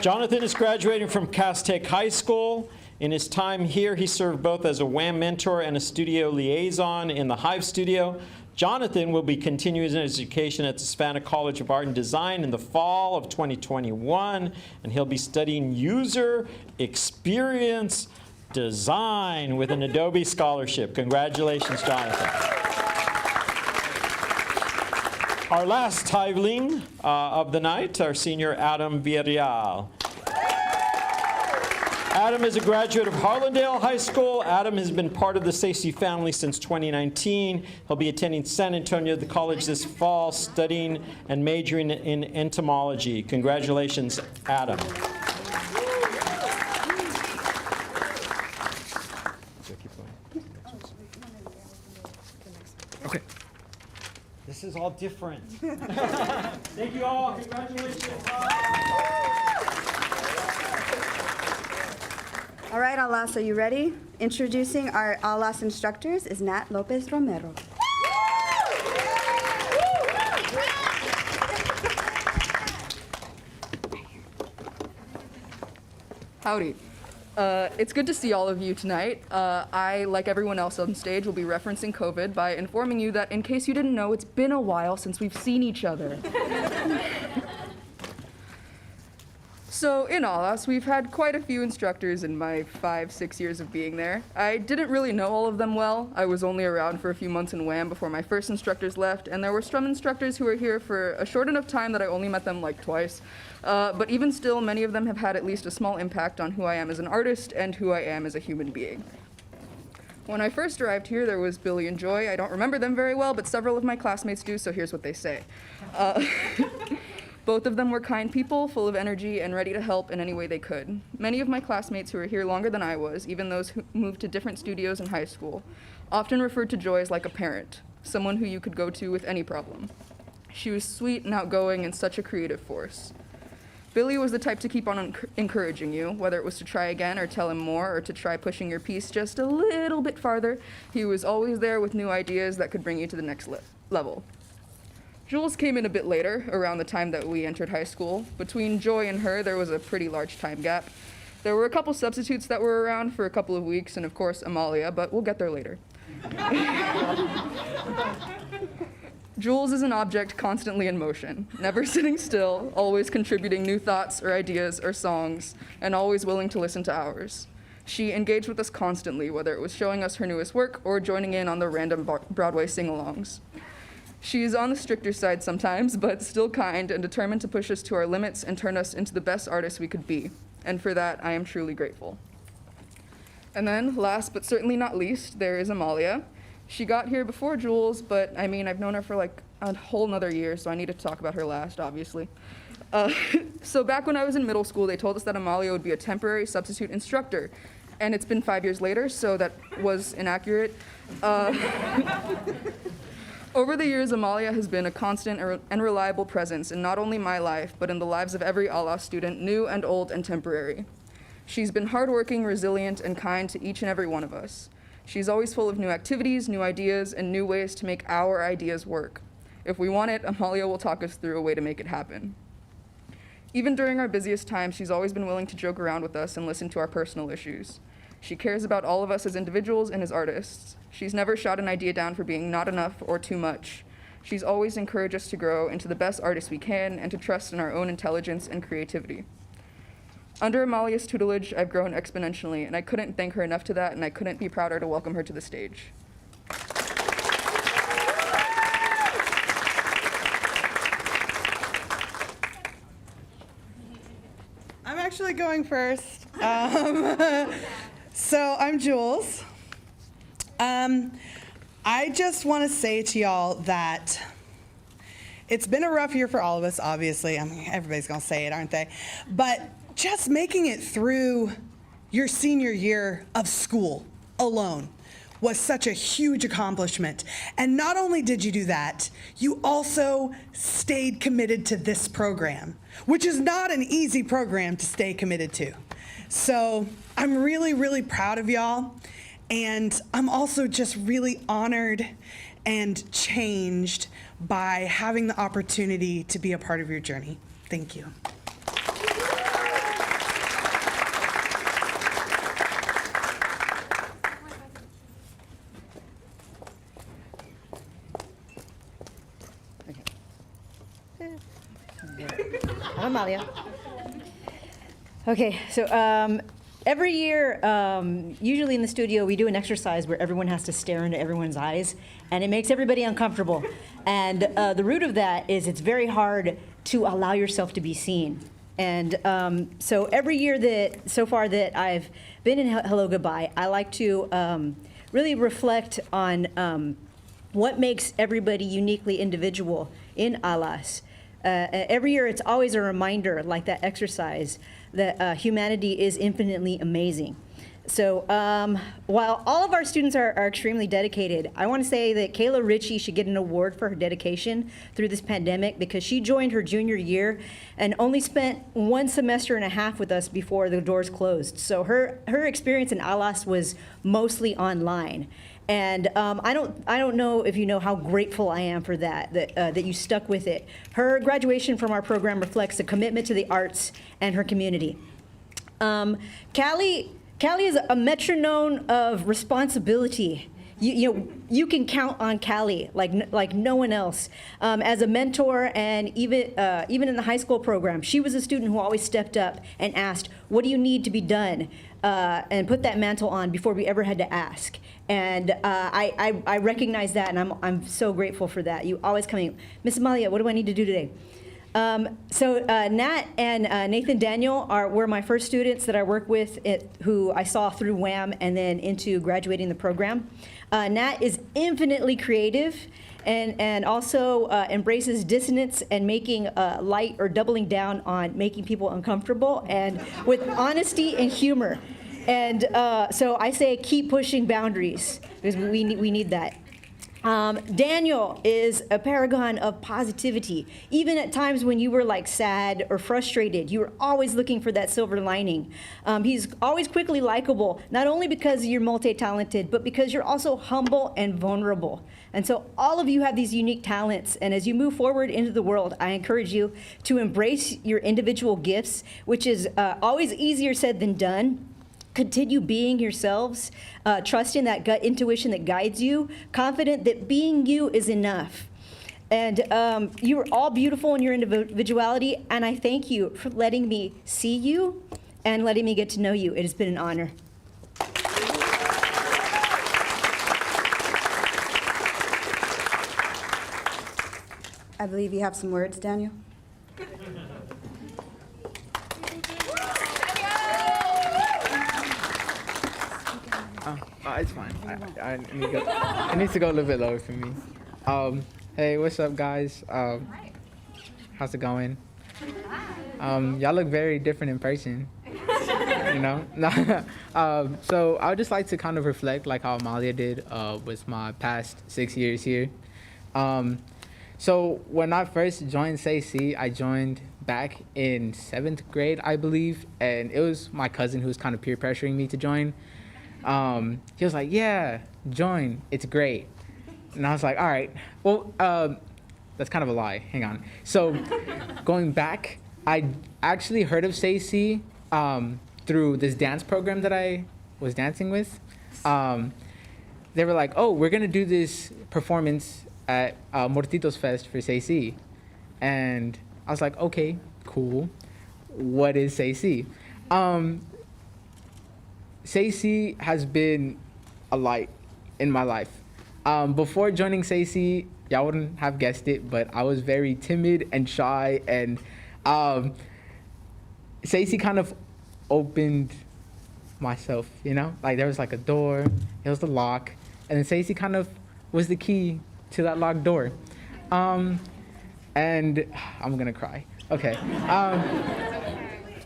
Jonathan is graduating from Cass Tech High School. In his time here, he served both as a WAM mentor and a studio liaison in the Hive studio. Jonathan will be continuing his education at the Savannah College of Art and Design in the fall of 2021, and he'll be studying user experience design with an Adobe scholarship. Congratulations, Jonathan. Our last Hiveling of the night, our senior Adam Villarreal. Adam is a graduate of Harlandale High School. Adam has been part of the SACE family since 2019. He'll be attending San Antonio the College this fall, studying and majoring in entomology. Congratulations, Adam. Okay. This is all different. Thank you all. Congratulations. All right, Alas, are you ready? Introducing our Alas instructors is Nat Lopez Romero. Howdy. It's good to see all of you tonight. I, like everyone else on stage, will be referencing COVID by informing you that, in case you didn't know, it's been a while since we've seen each other. So in Alas, we've had quite a few instructors in my 5-6 years of being there. I didn't really know all of them well. I was only around for a few months in WAM before my first instructors left, and there were strum instructors who were here for a short enough time that I only met them like twice. But even still, many of them have had at least a small impact on who I am as an artist and who I am as a human being. When I first arrived here, there was Billy and Joy. I don't remember them very well, but several of my classmates do, so here's what they say. Both of them were kind people, full of energy, and ready to help in any way they could. Many of my classmates who were here longer than I was, even those who moved to different studios in high school, often referred to Joy as like a parent, someone who you could go to with any problem. She was sweet and outgoing and such a creative force. Billy was the type to keep on encouraging you, whether it was to try again or tell him more or to try pushing your piece just a little bit farther. He was always there with new ideas that could bring you to the next level. Jules came in a bit later, around the time that we entered high school. Between Joy and her, there was a pretty large time gap. There were a couple substitutes that were around for a couple of weeks, and of course, Amalia, but we'll get there later. Jules is an object constantly in motion, never sitting still, always contributing new thoughts or ideas or songs, and always willing to listen to ours. She engaged with us constantly, whether it was showing us her newest work or joining in on the random Broadway sing-alongs. She is on the stricter side sometimes, but still kind and determined to push us to our limits and turn us into the best artists we could be. And for that, I am truly grateful. And then, last but certainly not least, there is Amalia. She got here before Jules, but I mean, I've known her for like a whole nother year, so I need to talk about her last, obviously. So back when I was in middle school, they told us that Amalia would be a temporary substitute instructor. And it's been 5 years later, so that was inaccurate. Over the years, Amalia has been a constant and reliable presence in not only my life, but in the lives of every Allah student, new and old and temporary. She's been hardworking, resilient, and kind to each and every one of us. She's always full of new activities, new ideas, and new ways to make our ideas work. If we want it, Amalia will talk us through a way to make it happen. Even during our busiest times, she's always been willing to joke around with us and listen to our personal issues. She cares about all of us as individuals and as artists. She's never shot an idea down for being not enough or too much. She's always encouraged us to grow into the best artists we can and to trust in our own intelligence and creativity. Under Amalia's tutelage, I've grown exponentially, and I couldn't thank her enough to that, and I couldn't be prouder to welcome her to the stage. I'm actually going first. So I'm Jules. I just want to say to y'all that it's been a rough year for all of us, obviously. I mean, everybody's going to say it, aren't they? But just making it through your senior year of school alone was such a huge accomplishment. And not only did you do that, you also stayed committed to this program, which is not an easy program to stay committed to. So I'm really, really proud of y'all. And I'm also just really honored and changed by having the opportunity to be a part of your journey. Thank you. I'm Amalia. Okay, so every year, usually in the studio, we do an exercise where everyone has to stare into everyone's eyes, and it makes everybody uncomfortable. And the root of that is it's very hard to allow yourself to be seen. And so every year so far that I've been in HelloGoodbye, I like to really reflect on what makes everybody uniquely individual in Alas. Every year, it's always a reminder, like that exercise, that humanity is infinitely amazing. So while all of our students are extremely dedicated, I want to say that Kayla Ritchie should get an award for her dedication through this pandemic because she joined her junior year and only spent 1 semester and a half with us before the doors closed. So her experience in Alas was mostly online. And I don't know if you know how grateful I am for that you stuck with it. Her graduation from our program reflects a commitment to the arts and her community. Callie is a metronome of responsibility. You can count on Callie like no one else. As a mentor and even in the high school program, she was a student who always stepped up and asked, "What do you need to be done?" And put that mantle on before we ever had to ask. And I recognize that, and I'm so grateful for that. You always coming, Miss Amalia, what do I need to do today? So Nat and Nathan Daniel were my first students that I work with, who I saw through WHAM and then into graduating the program. Nat is infinitely creative and also embraces dissonance and making light or doubling down on making people uncomfortable and with honesty and humor. And so I say keep pushing boundaries because we need that. Daniel is a paragon of positivity. Even at times when you were like sad or frustrated, you were always looking for that silver lining. He's always quickly likable, not only because you're multi-talented, but because you're also humble and vulnerable. And so all of you have these unique talents, and as you move forward into the world, I encourage you to embrace your individual gifts, which is always easier said than done. Continue being yourselves, trusting that gut intuition that guides you, confident that being you is enough. And you are all beautiful in your individuality, and I thank you for letting me see you and letting me get to know you. It has been an honor. I believe you have some words, Daniel. It's fine. It needs to go a little bit lower for me. Hey, what's up, guys? How's it going? Y'all look very different in person. You know? So I would just like to kind of reflect like how Amalia did with my past 6 years here. So when I first joined SAC, I joined back in 7th grade, I believe, and it was my cousin who was kind of peer pressuring me to join. He was like, yeah, join, it's great. And I was like, all right, well, that's kind of a lie, hang on. So going back, I actually heard of SAC through this dance program that I was dancing with. They were like, oh, we're gonna do this performance at Mortitos Fest for SAC. And I was like, okay, cool. What is SAC? SAC has been a light in my life. Before joining SAC, y'all wouldn't have guessed it, but I was very timid and shy, and SAC kind of opened myself, you know? Like there was like a door, it was the lock, and then SAC kind of was the key to that locked door. And I'm gonna cry, okay.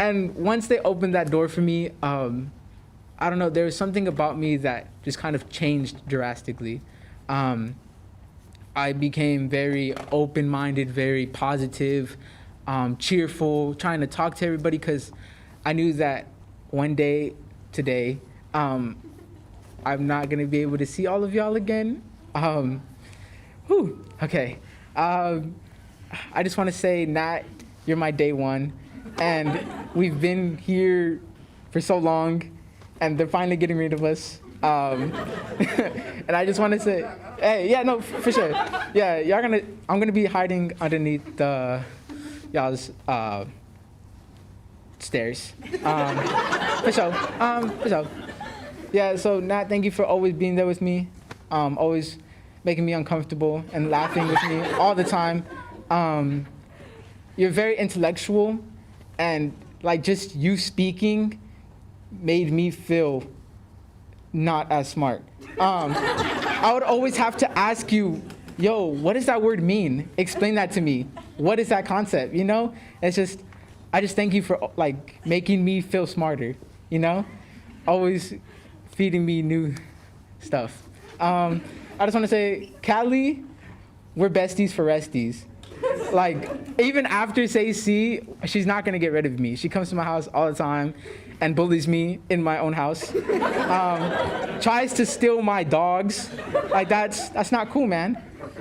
And once they opened that door for me, I don't know, there was something about me that just kind of changed drastically. I became very open-minded, very positive, cheerful, trying to talk to everybody, because I knew that one day, today, I'm not gonna be able to see all of y'all again. Okay. I just wanna say, Nat, you're my day one, and we've been here for so long, and they're finally getting rid of us. And I just want to say, hey, yeah, no, for sure. Yeah, I'm gonna be hiding underneath the y'all's stairs. For sure. For sure. Yeah. So Nat, thank you for always being there with me, always making me uncomfortable and laughing with me all the time. You're very intellectual, and like just you speaking made me feel not as smart. I would always have to ask you, yo, what does that word mean? Explain that to me. What is that concept, you know? It's just, I just thank you for like making me feel smarter, you know? Always feeding me new stuff. I just wanna say, Callie, we're besties for resties. Like, even after SAC, she's not gonna get rid of me. She comes to my house all the time and bullies me in my own house. Tries to steal my dogs. Like, that's not cool, man.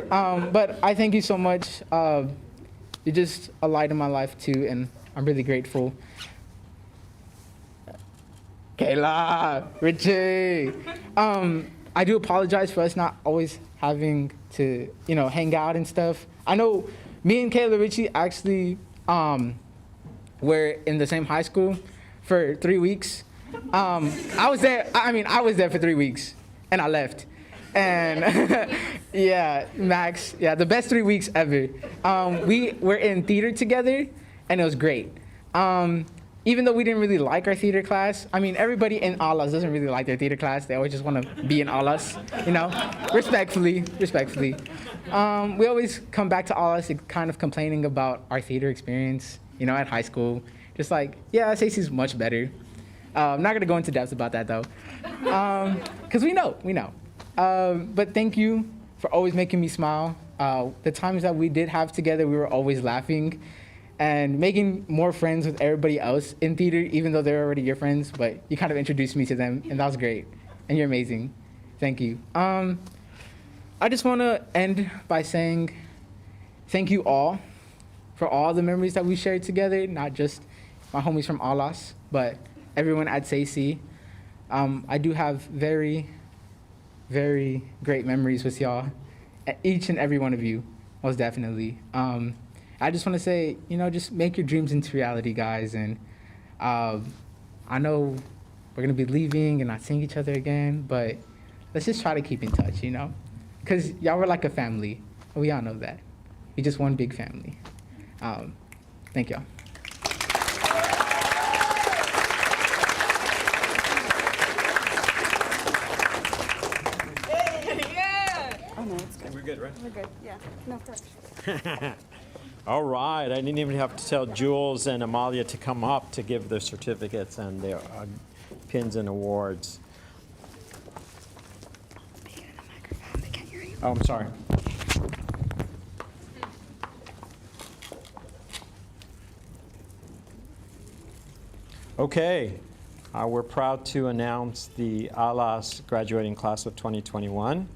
But I thank you so much. You're just a light in my life too, and I'm really grateful. Kayla, Richie. I do apologize for us not always having to, you know, hang out and stuff. I know me and Kayla Richie actually were in the same high school for 3 weeks. I was there for 3 weeks, and I left. And yeah, Max, yeah, the best 3 weeks ever. We were in theater together, and it was great. Even though we didn't really like our theater class, I mean, everybody in Alas doesn't really like their theater class. They always just want to be in Alas, you know, respectfully. We always come back to Alas kind of complaining about our theater experience, you know, at high school. Just like, yeah, SAC's much better. I'm not gonna go into depth about that though, because we know. But thank you for always making me smile. The times that we did have together, we were always laughing and making more friends with everybody else in theater, even though they're already your friends, but you kind of introduced me to them, and that was great. And you're amazing. Thank you. I just wanna end by saying thank you all for all the memories that we shared together, not just my homies from Alas, but everyone at SAC. I do have very, very great memories with y'all, each and every one of you, most definitely. I just want to say, you know, just make your dreams into reality, guys. And I know we're going to be leaving and not seeing each other again, but let's just try to keep in touch, you know? Because y'all were like a family. We all know that. we just one big family. Thank y'all. We're good, right? We're good. Yeah. No correction. All right. I didn't even have to tell Jules and Amalia to come up to give their certificates and their pins and awards. Oh, I'm sorry. Okay. We're proud to announce the ALAS graduating class of 2021.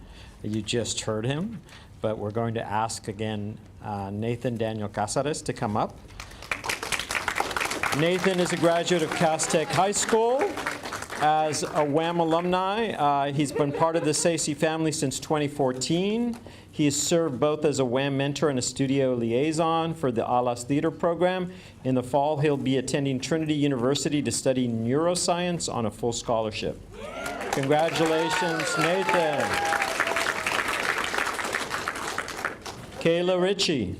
You just heard him, but we're going to ask again Nathan Daniel Casares to come up. Nathan is a graduate of Cass Tech High School. As a WAM alumni, he's been part of the SACE family since 2014. He has served both as a WAM mentor and a studio liaison for the ALAS Theater program. In the fall, he'll be attending Trinity University to study neuroscience on a full scholarship. Congratulations, Nathan. Kayla Ritchie.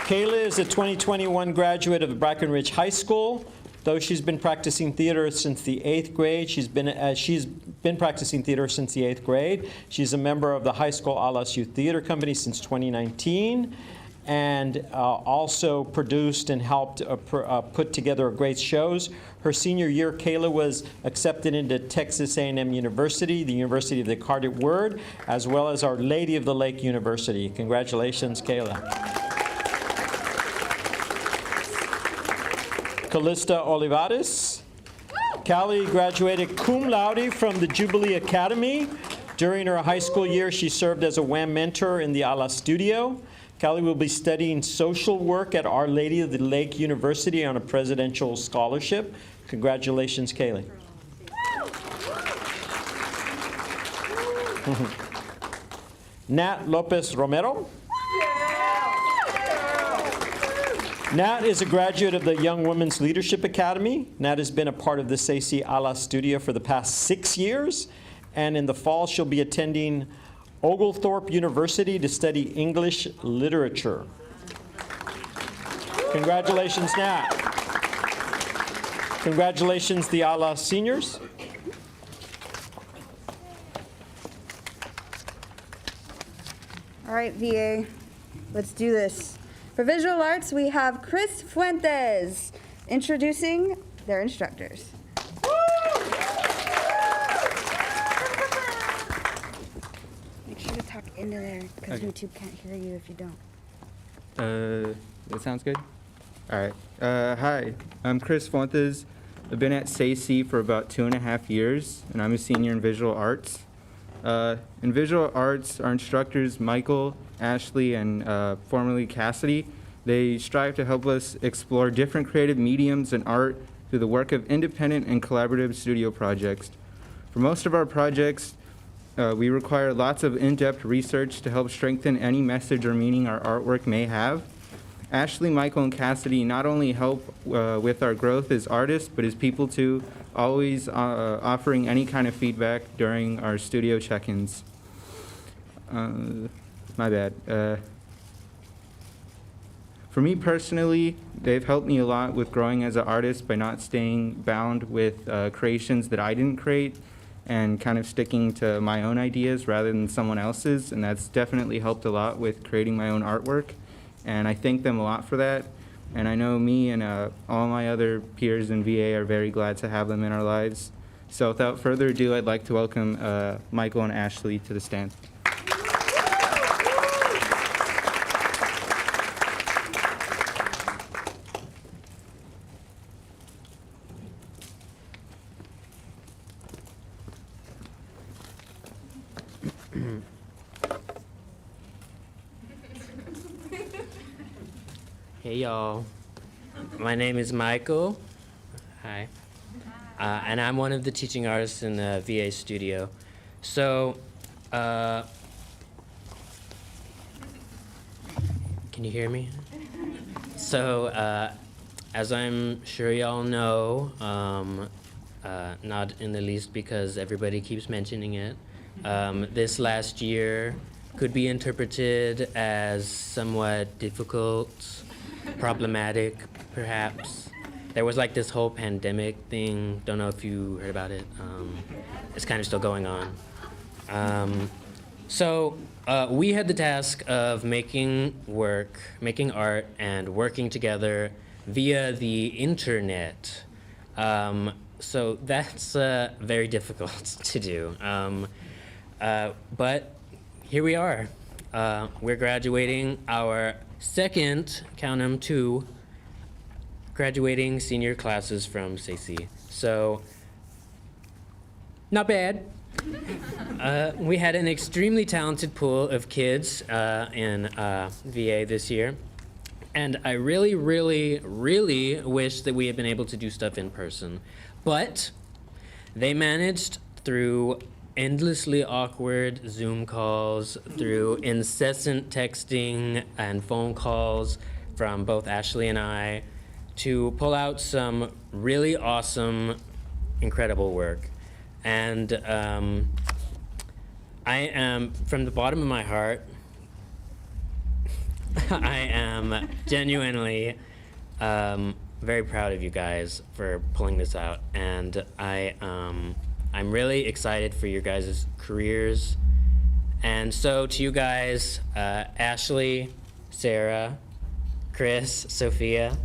Kayla is a 2021 graduate of Brackenridge High School. Though she's been practicing theater since the 8th grade, she's been practicing theater since the 8th grade. She's a member of the high school ALAS Youth Theater Company since 2019, and also produced and helped put together great shows. Her senior year, Kayla was accepted into Texas A&M University, the University of the Incarnate Word, as well as Our Lady of the Lake University. Congratulations, Kayla. Callista Olivares. Callie graduated cum laude from the Jubilee Academy. During her high school year, she served as a WAM mentor in the ALAS studio. Callie will be studying social work at Our Lady of the Lake University on a presidential scholarship. Congratulations, Kaylee. Nat Lopez Romero. Nat is a graduate of the Young Women's Leadership Academy. Nat has been a part of the SACE ALAS studio for the past 6 years, and in the fall she'll be attending Oglethorpe University to study English literature. Congratulations, Nat. Congratulations, the ALAS seniors. All right, VA, let's do this. For visual arts, we have Chris Fuentes introducing their instructors. Make sure to talk into there, because Okay. YouTube can't hear you if you don't. That sounds good. All right. Hi, I'm Chris Fuentes. I've been at SACE for about 2.5 years, and I'm a senior in visual arts. In visual arts, our instructors, Michael, Ashley, and formerly Cassidy, they strive to help us explore different creative mediums and art through the work of independent and collaborative studio projects. For most of our projects, we require lots of in-depth research to help strengthen any message or meaning our artwork may have. Ashley, Michael, and Cassidy not only help with our growth as artists, but as people too, always offering any kind of feedback during our studio check-ins. My bad. For me personally, they've helped me a lot with growing as an artist by not staying bound with creations that I didn't create and kind of sticking to my own ideas rather than someone else's, and that's definitely helped a lot with creating my own artwork, and I thank them a lot for that. And I know me and all my other peers in VA are very glad to have them in our lives. So without further ado, I'd like to welcome Michael and Ashley to the stand. Hey y'all, my name is Michael. Hi. And I'm one of the teaching artists in the VA studio. So, can you hear me? So, as I'm sure y'all know, not in the least because everybody keeps mentioning it, this last year could be interpreted as somewhat difficult, problematic, perhaps. There was like this whole pandemic thing. Don't know if you heard about it. It's kind of still going on. So we had the task of making art, and working together via the internet. So that's very difficult to do. But here we are. We're graduating our second, count 'em, 2 graduating senior classes from SACE. So, not bad. We had an extremely talented pool of kids in VA this year. And I really, really, really wish that we had been able to do stuff in person. But they managed through endlessly awkward Zoom calls, through incessant texting and phone calls from both Ashley and I, to pull out some really awesome, incredible work. And I am, from the bottom of my heart, I am genuinely very proud of you guys for pulling this out. And I'm really excited for your guys' careers. And so to you guys, Ashley, Sarah, Chris, Sophia,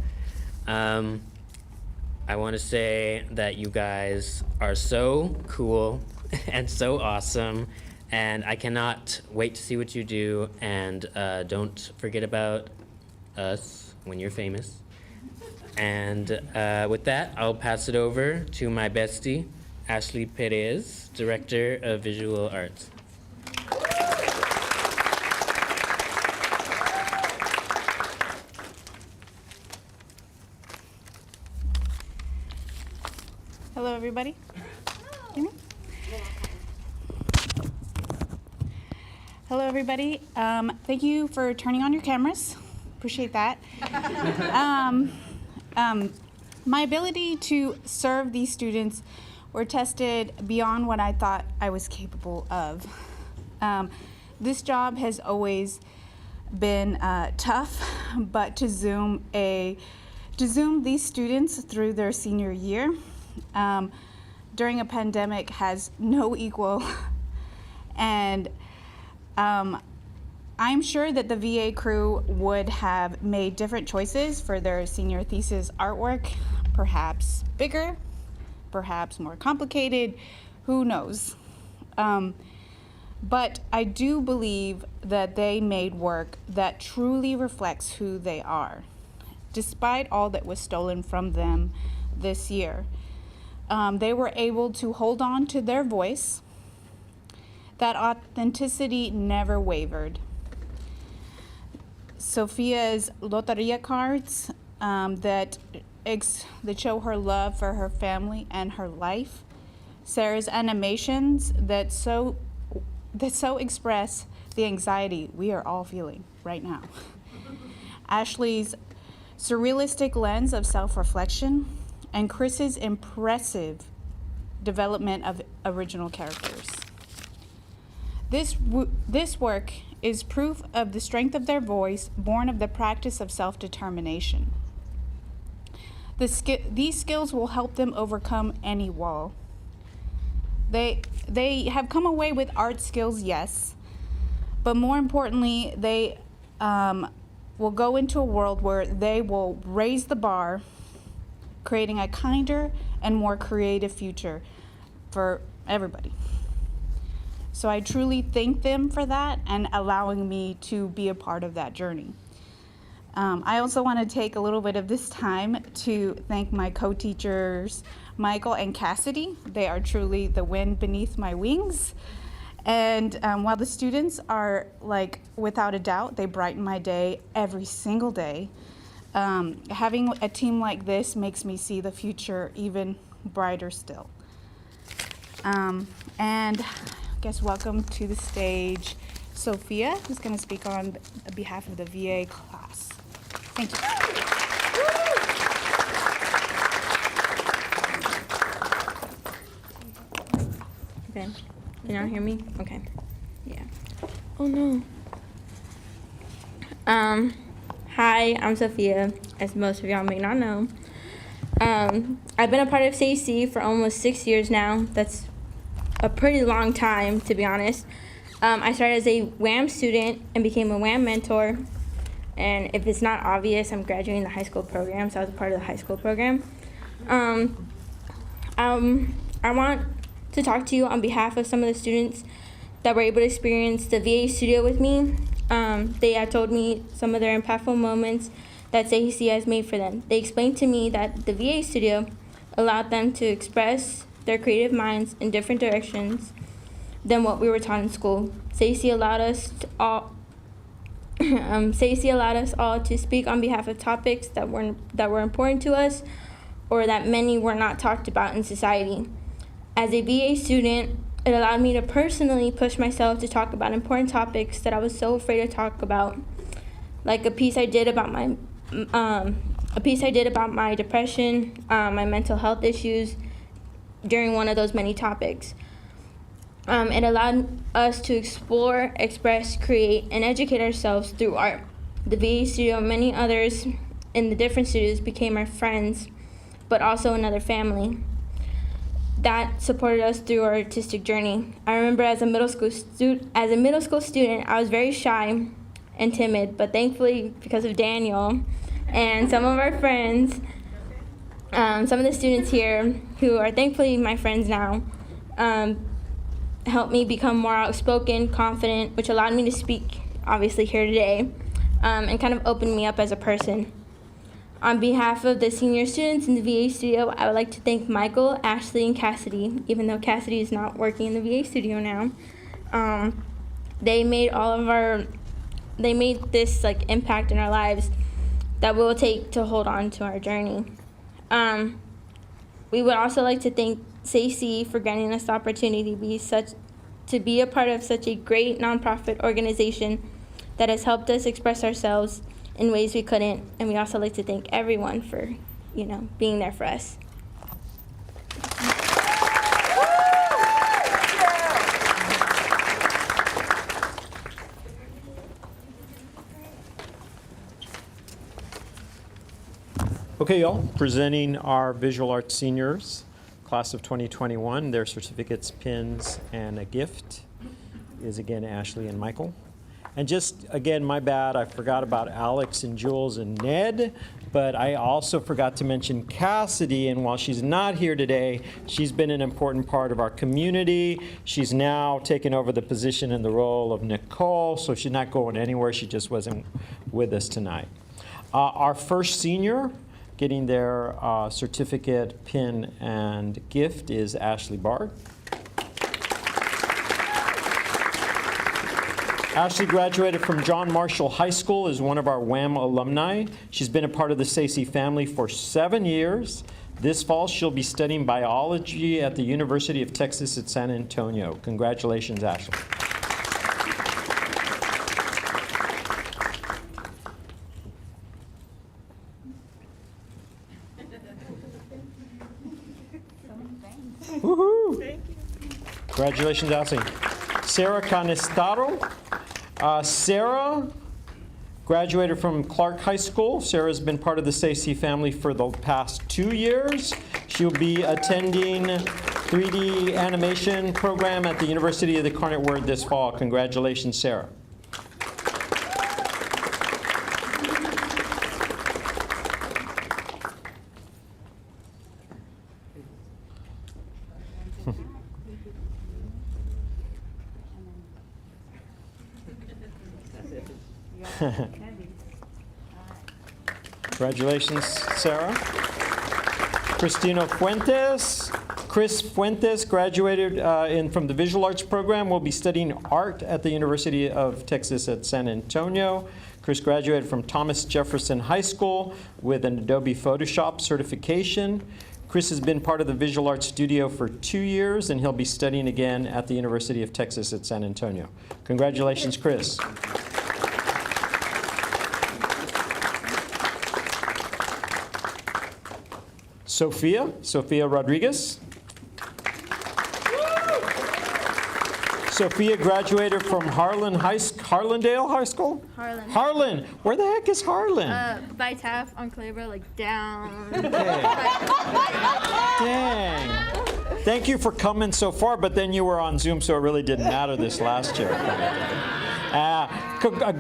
I want to say that you guys are so cool and so awesome, and I cannot wait to see what you do. And don't forget about us when you're famous. And with that, I'll pass it over to my bestie, Ashley Perez, Director of Visual Arts. Hello, everybody. Hear me? Hello, everybody. Thank you for turning on your cameras. Appreciate that. My ability to serve these students were tested beyond what I thought I was capable of. This job has always been tough, but to zoom these students through their senior year during a pandemic has no equal. And I'm sure that the VA crew would have made different choices for their senior thesis artwork, perhaps bigger, perhaps more complicated, who knows. But I do believe that they made work that truly reflects who they are, despite all that was stolen from them this year. They were able to hold on to their voice. That authenticity never wavered. Sophia's loteria cards that show her love for her family and her life. Sarah's animations that so express the anxiety we are all feeling right now. Ashley's surrealistic lens of self-reflection, and Chris's impressive development of original characters. This work is proof of the strength of their voice, born of the practice of self-determination. These skills will help them overcome any wall. They have come away with art skills, yes, but more importantly, they will go into a world where they will raise the bar, creating a kinder and more creative future for everybody. So I truly thank them for that and allowing me to be a part of that journey. I also want to take a little bit of this time to thank my co-teachers, Michael and Cassidy. They are truly the wind beneath my wings. And while the students are, like, without a doubt, they brighten my day every single day. Having a team like this makes me see the future even brighter still. And I guess welcome to the stage Sophia, who's going to speak on behalf of the VA class. Thank you. Okay, can y'all hear me? Okay, yeah. Oh no. Hi, I'm Sophia, as most of y'all may not know. I've been a part of CAC for almost 6 years now. That's a pretty long time, to be honest. I started as a WAM student and became a WAM mentor. And if it's not obvious, I'm graduating the high school program, so I was a part of the high school program. I want to talk to you on behalf of some of the students that were able to experience the VA studio with me. They have told me some of their impactful moments that CAC has made for them. They explained to me that the VA studio allowed them to express their creative minds in different directions than what we were taught in school. CAC allowed us all to speak on behalf of topics that were important to us, or that many were not talked about in society. As a VA student, it allowed me to personally push myself to talk about important topics that I was so afraid to talk about, like a piece I did about my depression, my mental health issues during one of those many topics. It allowed us to explore, express, create, and educate ourselves through art. The VA studio and many others in the different studios became our friends, but also another family that supported us through our artistic journey. I remember as a middle school student, I was very shy and timid, but thankfully, because of Daniel and some of our friends, some of the students here who are thankfully my friends now, helped me become more outspoken, confident, which allowed me to speak, obviously, here today, and kind of opened me up as a person. On behalf of the senior students in the VA studio, I would like to thank Michael, Ashley, and Cassidy, even though Cassidy is not working in the VA studio now. They made this impact in our lives that we'll take to hold on to our journey. We would also like to thank CAC for granting us the opportunity to be a part of such a great nonprofit organization that has helped us express ourselves in ways we couldn't. And we also like to thank everyone for, being there for us. Okay, y'all, presenting our visual arts seniors, class of 2021, their certificates, pins, and a gift is again Ashley and Michael. And just, again, my bad, I forgot about Alex and Jules and Ned, but I also forgot to mention Cassidy, and while she's not here today, she's been an important part of our community. She's now taken over the position and the role of Nicole, so she's not going anywhere, she just wasn't with us tonight. Our first senior getting their certificate, pin, and gift is Ashley Bard. Ashley graduated from John Marshall High School as one of our WAM alumni. She's been a part of the CAC family for 7 years. This fall, she'll be studying biology at the University of Texas at San Antonio. Congratulations, Ashley. Woohoo! Congratulations, Ashley. Sarah Canestaro. Sarah graduated from Clark High School. Sarah's been part of the CAC family for the past 2 years. She'll be attending 3D animation program at the University of the Incarnate Word this fall. Congratulations, Sarah. Congratulations, Sarah. Cristina Fuentes. Chris Fuentes graduated from the Visual Arts program. Will be studying art at the University of Texas at San Antonio. Chris graduated from Thomas Jefferson High School with an Adobe Photoshop certification. Chris has been part of the Visual Arts Studio for 2 years, and he'll be studying again at the University of Texas at San Antonio. Congratulations, Chris. Sophia Rodriguez. Sophia graduated from Harlandale High School? Harlan. Harlan. Where the heck is Harlan? By Taft on Claver, like down. Dang. Thank you for coming so far, but then you were on Zoom, so it really didn't matter this last year.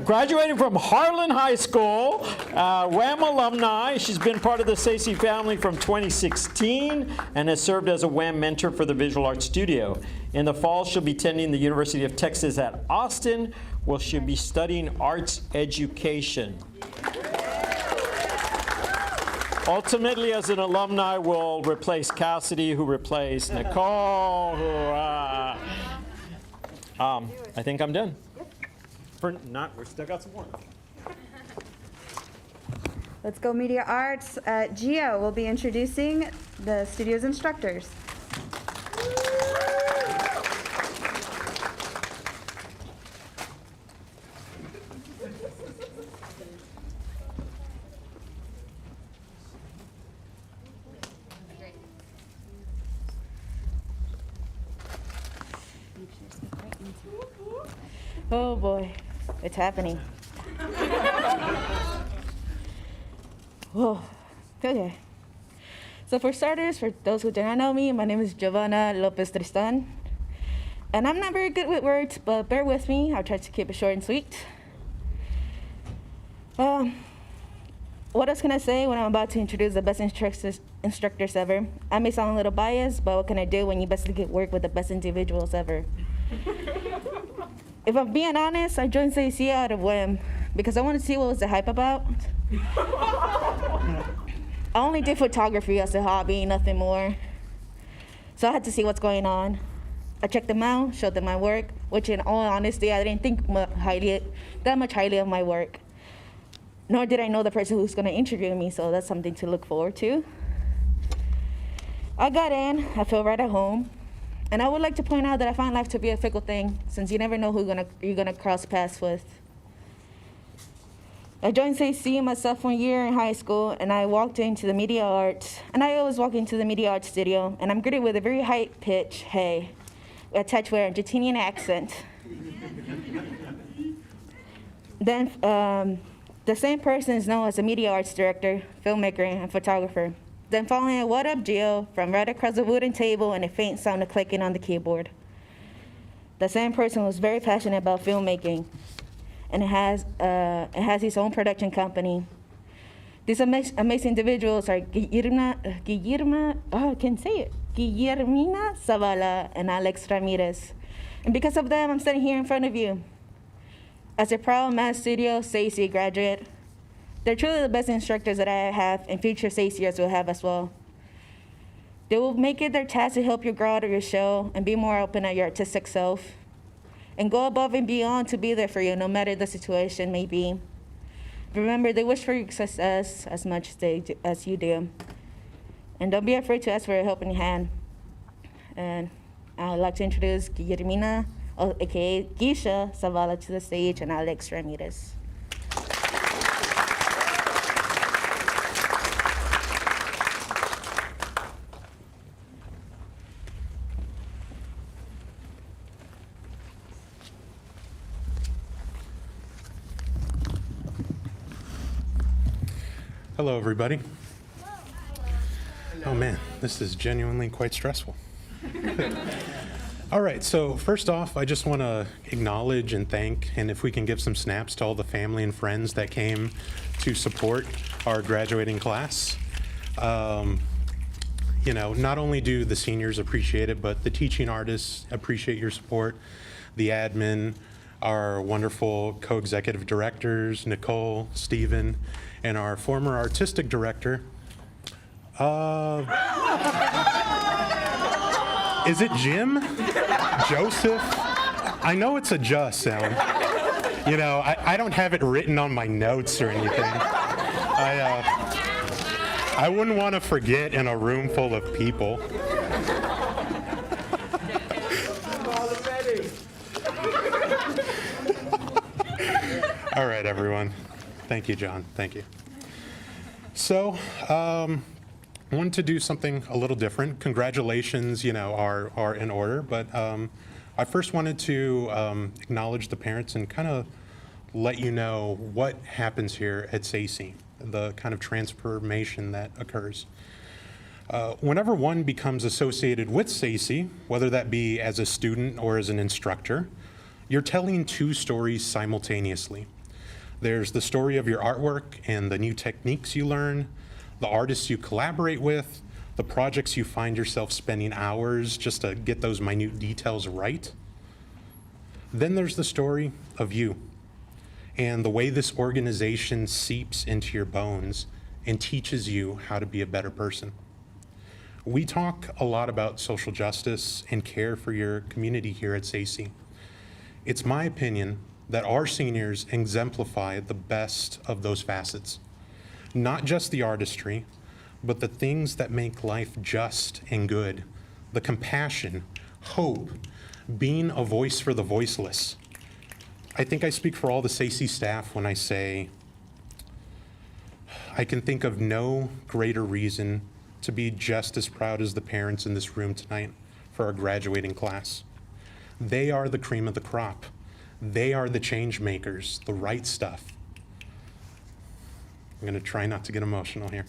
Graduating from Harlan High School, WHAM alumni. She's been part of the Stacey family from 2016 and has served as a WHAM mentor for the Visual Arts Studio. In the fall, she'll be attending the University of Texas at Austin, where she'll be studying arts education. Ultimately, as an alumni, will replace Cassidy, who replaced Nicole, I think I'm done. We still got some more. Let's go Media Arts. Gio will be introducing the studio's instructors. Oh boy, it's happening. Whoa. Okay. So for starters, for those who do not know me, my name is Giovanna Lopez Tristan. And I'm not very good with words, but bear with me. I'll try to keep it short and sweet. What else can I say when I'm about to introduce the best instructors ever? I may sound a little biased, but what can I do when you basically get work with the best individuals ever? If I'm being honest, I joined CAC out of whim because I wanted to see what was the hype about. I only did photography as a hobby, nothing more. So I had to see what's going on. I checked them out, showed them my work, which in all honesty, I didn't think that much highly of my work. Nor did I know the person who's gonna interview me, so that's something to look forward to. I got in, I feel right at home. And I would like to point out that I find life to be a fickle thing, since you never know who you're gonna cross paths with. I joined CAC in my sophomore year in high school, and I walked into the media arts, and I always walk into the media arts studio, and I'm greeted with a very high pitch, hey, attached with an Argentinian accent. Then the same person is known as a media arts director, filmmaker, and photographer. Then following a "What up, Gio?" from right across the wooden table and a faint sound of clicking on the keyboard. The same person was very passionate about filmmaking and has his own production company. These amazing individuals are Guillermina Zavala and Alex Ramirez. And because of them, I'm standing here in front of you. As a proud Mass Studio CAC graduate, they're truly the best instructors that I have, and future CACers will have as well. They will make it their task to help you grow out of your shell and be more open at your artistic self, and go above and beyond to be there for you, no matter the situation may be. Remember, they wish for your success as much as you do. And don't be afraid to ask for a helping hand. And I'd like to introduce Guillermina, aka Gisha Zavala, to the stage, and Alex Ramirez. Hello, everybody. Oh man, this is genuinely quite stressful. All right, so first off, I just want to acknowledge and thank, and if we can give some snaps to all the family and friends that came to support our graduating class. You know, not only do the seniors appreciate it, but the teaching artists appreciate your support, the admin, our wonderful co-executive directors, Nicole, Stephen, and our former artistic director. Is it Jim? Joseph? I know it's a just sound. You know, I don't have it written on my notes or anything. I wouldn't want to forget in a room full of people. All right, everyone. Thank you, John. Thank you. So, I wanted to do something a little different. Congratulations, you know, are in order, but I first wanted to acknowledge the parents and kind of let you know what happens here at SACE, the kind of transformation that occurs. Whenever one becomes associated with SACE, whether that be as a student or as an instructor, you're telling two stories simultaneously. There's the story of your artwork and the new techniques you learn, the artists you collaborate with, the projects you find yourself spending hours just to get those minute details right. Then there's the story of you and the way this organization seeps into your bones and teaches you how to be a better person. We talk a lot about social justice and care for your community here at SACE. It's my opinion that our seniors exemplify the best of those facets. Not just the artistry, but the things that make life just and good, the compassion, hope, being a voice for the voiceless. I think I speak for all the SACE staff when I say, I can think of no greater reason to be just as proud as the parents in this room tonight for our graduating class. They are the cream of the crop. They are the change makers, the right stuff. I'm gonna try not to get emotional here,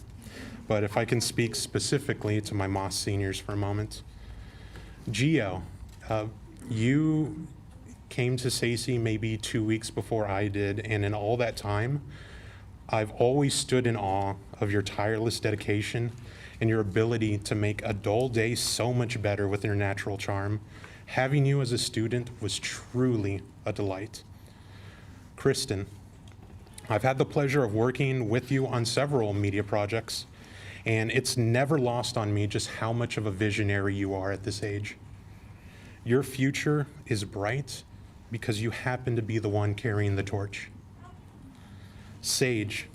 but if I can speak specifically to my Moss seniors for a moment. Gio, you came to SACE maybe 2 weeks before I did, and in all that time, I've always stood in awe of your tireless dedication and your ability to make a dull day so much better with your natural charm. Having you as a student was truly a delight. Kristen, I've had the pleasure of working with you on several media projects, and it's never lost on me just how much of a visionary you are at this age. Your future is bright because you happen to be the one carrying the torch. Sage,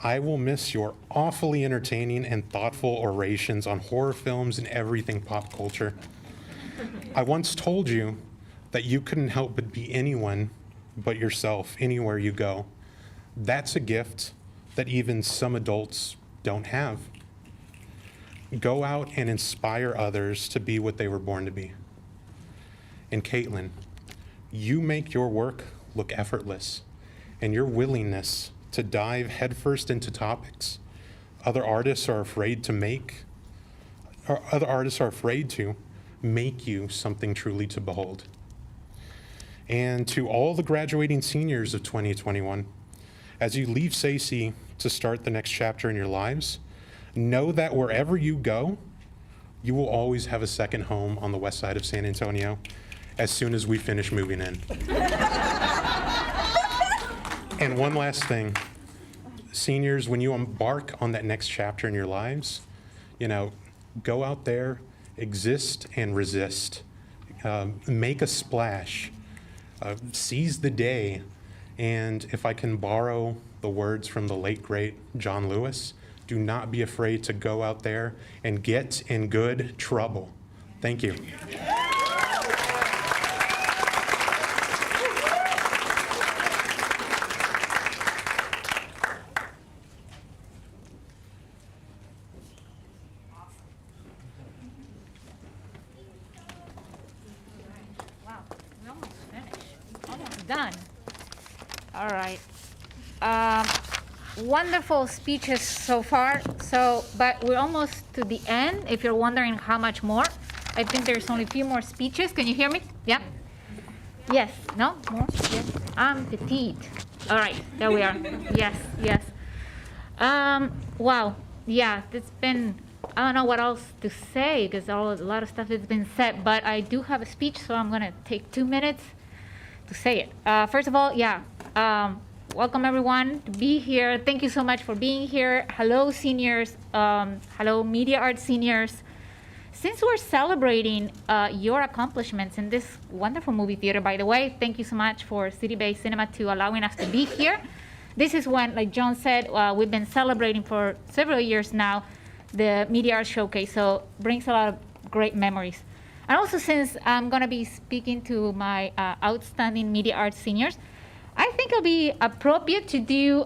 I will miss your awfully entertaining and thoughtful orations on horror films and everything pop culture. I once told you that you couldn't help but be anyone but yourself anywhere you go. That's a gift that even some adults don't have. Go out and inspire others to be what they were born to be. And Caitlin, you make your work look effortless, and your willingness to dive headfirst into topics other artists are afraid to make you something truly to behold. And to all the graduating seniors of 2021, as you leave SACE to start the next chapter in your lives, know that wherever you go, you will always have a second home on the west side of San Antonio as soon as we finish moving in. And one last thing, seniors, when you embark on that next chapter in your lives, go out there, exist and resist, make a splash, seize the day, and if I can borrow the words from the late, great John Lewis, do not be afraid to go out there and get in good trouble. Thank you. Done. All right. Wonderful speeches so far. But we're almost to the end. If you're wondering how much more, I think there's only a few more speeches. Can you hear me? Yeah? Yes. No? More? Yes. I'm petite. All right. There we are. Yes. Yes. Wow. Yeah. It's been, I don't know what else to say because a lot of stuff has been said. But I do have a speech, so I'm going to take 2 minutes to say it. First of all, welcome everyone to be here. Thank you so much for being here. Hello seniors, hello media arts seniors. Since we're celebrating your accomplishments in this wonderful movie theater, by the way, thank you so much for City Bay Cinema to allowing us to be here. This is when, like John said, we've been celebrating for several years now the Media Arts Showcase, so it brings a lot of great memories. And also, since I'm going to be speaking to my outstanding media arts seniors, I think it'll be appropriate to do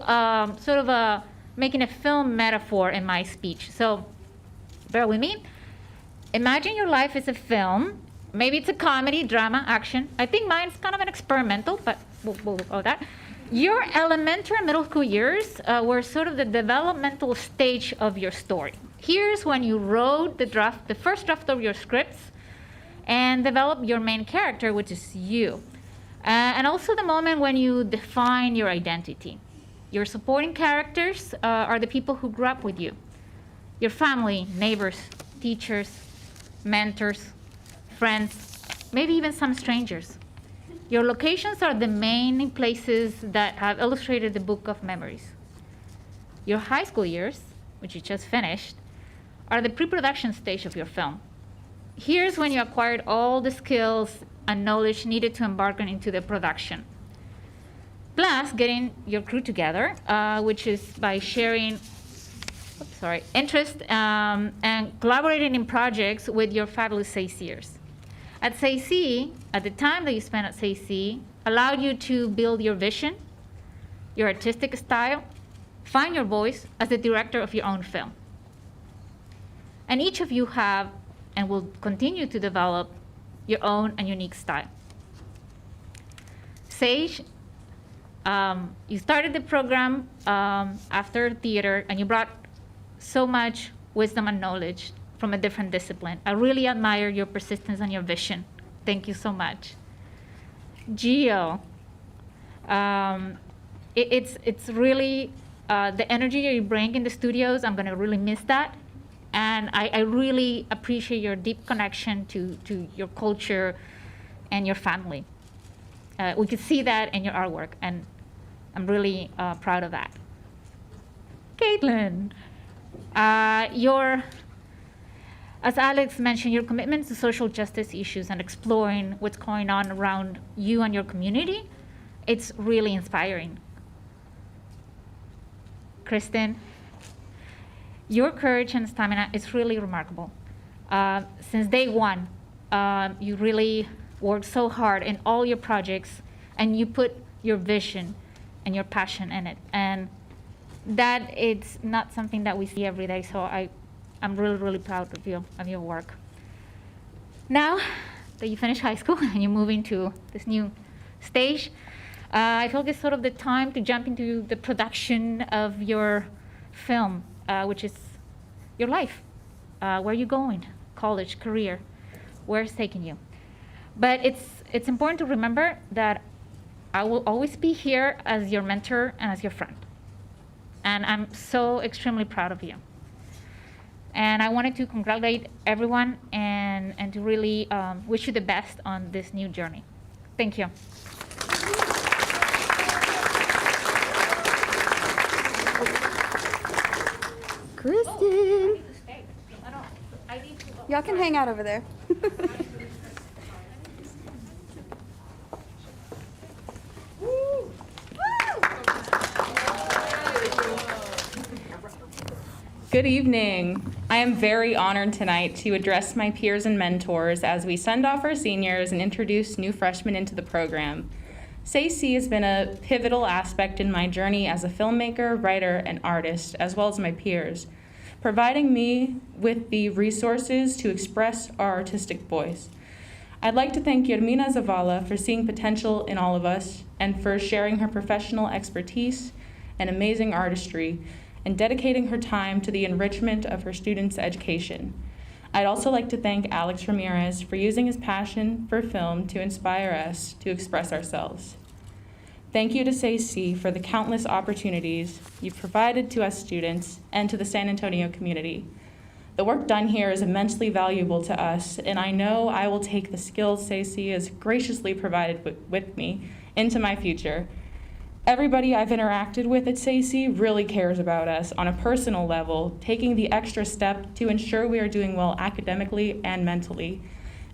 sort of making a film metaphor in my speech. So bear with me. Imagine your life is a film Maybe it's a comedy, drama, action. I think mine's kind of an experimental, but we'll go with that. Your elementary and middle school years were sort of the developmental stage of your story. Here's when you wrote the first draft of your scripts and developed your main character, which is you. And also the moment when you define your identity. Your supporting characters are the people who grew up with you. Your family, neighbors, teachers, mentors, friends, maybe even some strangers. Your locations are the main places that have illustrated the book of memories. Your high school years, which you just finished, are the pre-production stage of your film. Here's when you acquired all the skills and knowledge needed to embark into the production. Plus, getting your crew together, which is by sharing interest and collaborating in projects with your fabulous SACers. At SAC, at the time that you spent at SAC, allowed you to build your vision, your artistic style, find your voice as the director of your own film. And each of you have and will continue to develop your own and unique style. Sage, you started the program after theater, and you brought so much wisdom and knowledge from a different discipline. I really admire your persistence and your vision. Thank you so much. Gio, it's really the energy you bring in the studios. I'm gonna really miss that. And I really appreciate your deep connection to your culture and your family. We could see that in your artwork, and I'm really proud of that. Caitlin, as Alex mentioned, your commitment to social justice issues and exploring what's going on around you and your community, it's really inspiring. Kristen, your courage and stamina is really remarkable. Since day one, you really worked so hard in all your projects, and you put your vision and your passion in it. And that it's not something that we see every day, so I'm really, really proud of your work. Now that you finish high school and you're moving to this new stage, I feel it's sort of the time to jump into the production of your film, which is your life. Where are you going? College, career, where it's taking you. But it's important to remember that I will always be here as your mentor and as your friend. And I'm so extremely proud of you. And I wanted to congratulate everyone and to really wish you the best on this new journey. Thank you. Kristen. Y'all can hang out over there. Good evening. I am very honored tonight to address my peers and mentors as we send off our seniors and introduce new freshmen into the program. SAC has been a pivotal aspect in my journey as a filmmaker, writer, and artist, as well as my peers, providing me with the resources to express our artistic voice. I'd like to thank Yermina Zavala for seeing potential in all of us and for sharing her professional expertise and amazing artistry and dedicating her time to the enrichment of her students' education. I'd also like to thank Alex Ramirez for using his passion for film to inspire us to express ourselves. Thank you to SAC for the countless opportunities you've provided to us students and to the San Antonio community. The work done here is immensely valuable to us, and I know I will take the skills SAC has graciously provided with me into my future. Everybody I've interacted with at SAC really cares about us on a personal level, taking the extra step to ensure we are doing well academically and mentally,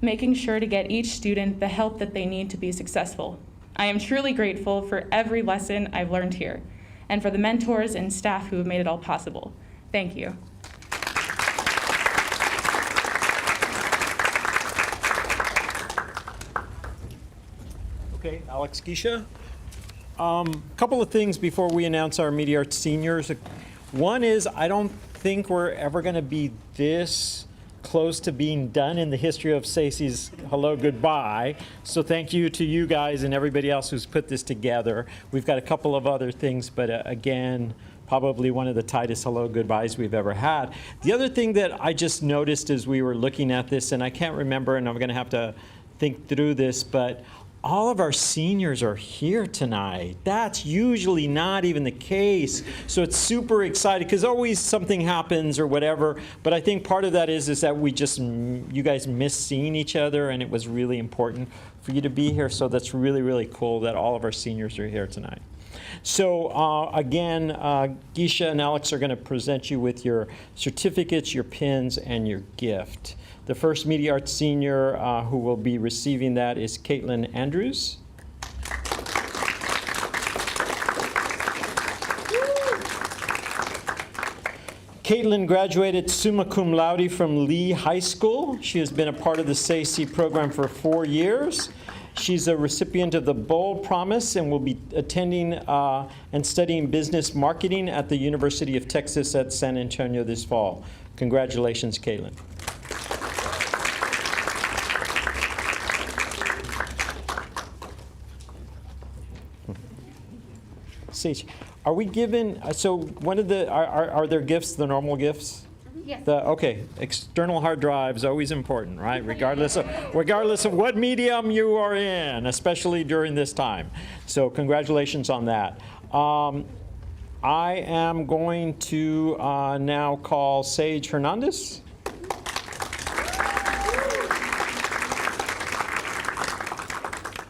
making sure to get each student the help that they need to be successful. I am truly grateful for every lesson I've learned here, and for the mentors and staff who have made it all possible. Thank you. Okay, Alex Gisha. Couple of things before we announce our Media Arts seniors. One is I don't think we're ever going to be this close to being done in the history of SACY's Hello Goodbye. So thank you to you guys and everybody else who's put this together. We've got a couple of other things, but again, probably one of the tightest Hello Goodbyes we've ever had. The other thing that I just noticed as we were looking at this, and I can't remember, and I'm going to have to think through this, but all of our seniors are here tonight. That's usually not even the case. So it's super exciting because always something happens or whatever. But I think part of that is that you guys miss seeing each other, and it was really important for you to be here. So that's really, really cool that all of our seniors are here tonight. So again, Geisha and Alex are going to present you with your certificates, your pins, and your gift. The first Media Arts senior who will be receiving that is Caitlin Andrews. Caitlin graduated summa cum laude from Lee High School. She has been a part of the SACY program for 4 years. She's a recipient of the Bold Promise and will be attending and studying business marketing at the University of Texas at San Antonio this fall. Congratulations, Caitlin. Sage, are we given, so one of the, are there gifts, the normal gifts? Yes. Okay, external hard drives, always important, right? Regardless of what medium you are in, especially during this time. So congratulations on that. I am going to now call Sage Hernandez.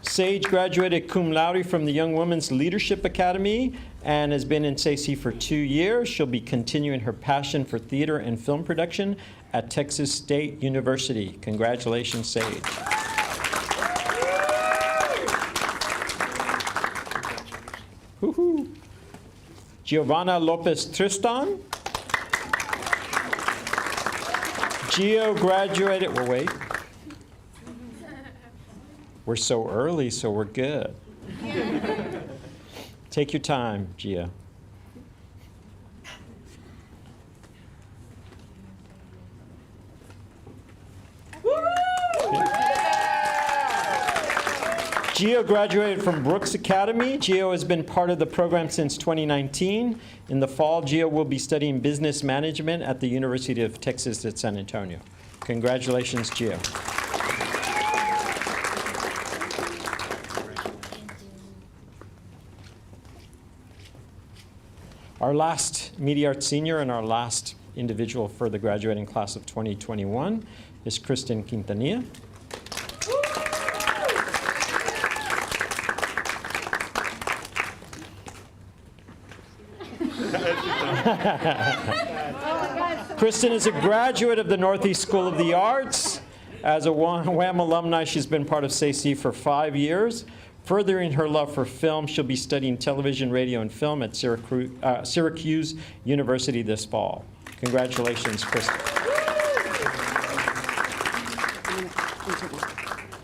Sage graduated cum laude from the Young Women's Leadership Academy and has been in SACY for 2 years. She'll be continuing her passion for theater and film production at Texas State University. Congratulations, Sage. Woohoo. Giovanna Lopez Tristan. Gio graduated, well, wait. We're so early, so we're good. Take your time, Gia. Gio graduated from Brooks Academy. Gio has been part of the program since 2019. In the fall, Gio will be studying business management at the University of Texas at San Antonio. Congratulations, Gio. Our last Media Arts senior and our last individual for the graduating class of 2021 is Kristen Quintanilla. Kristen is a graduate of the Northeast School of the Arts. As a WHAM alumni, she's been part of SACY for 5 years. Furthering her love for film, she'll be studying television, radio, and film at Syracuse University this fall. Congratulations, Kristen.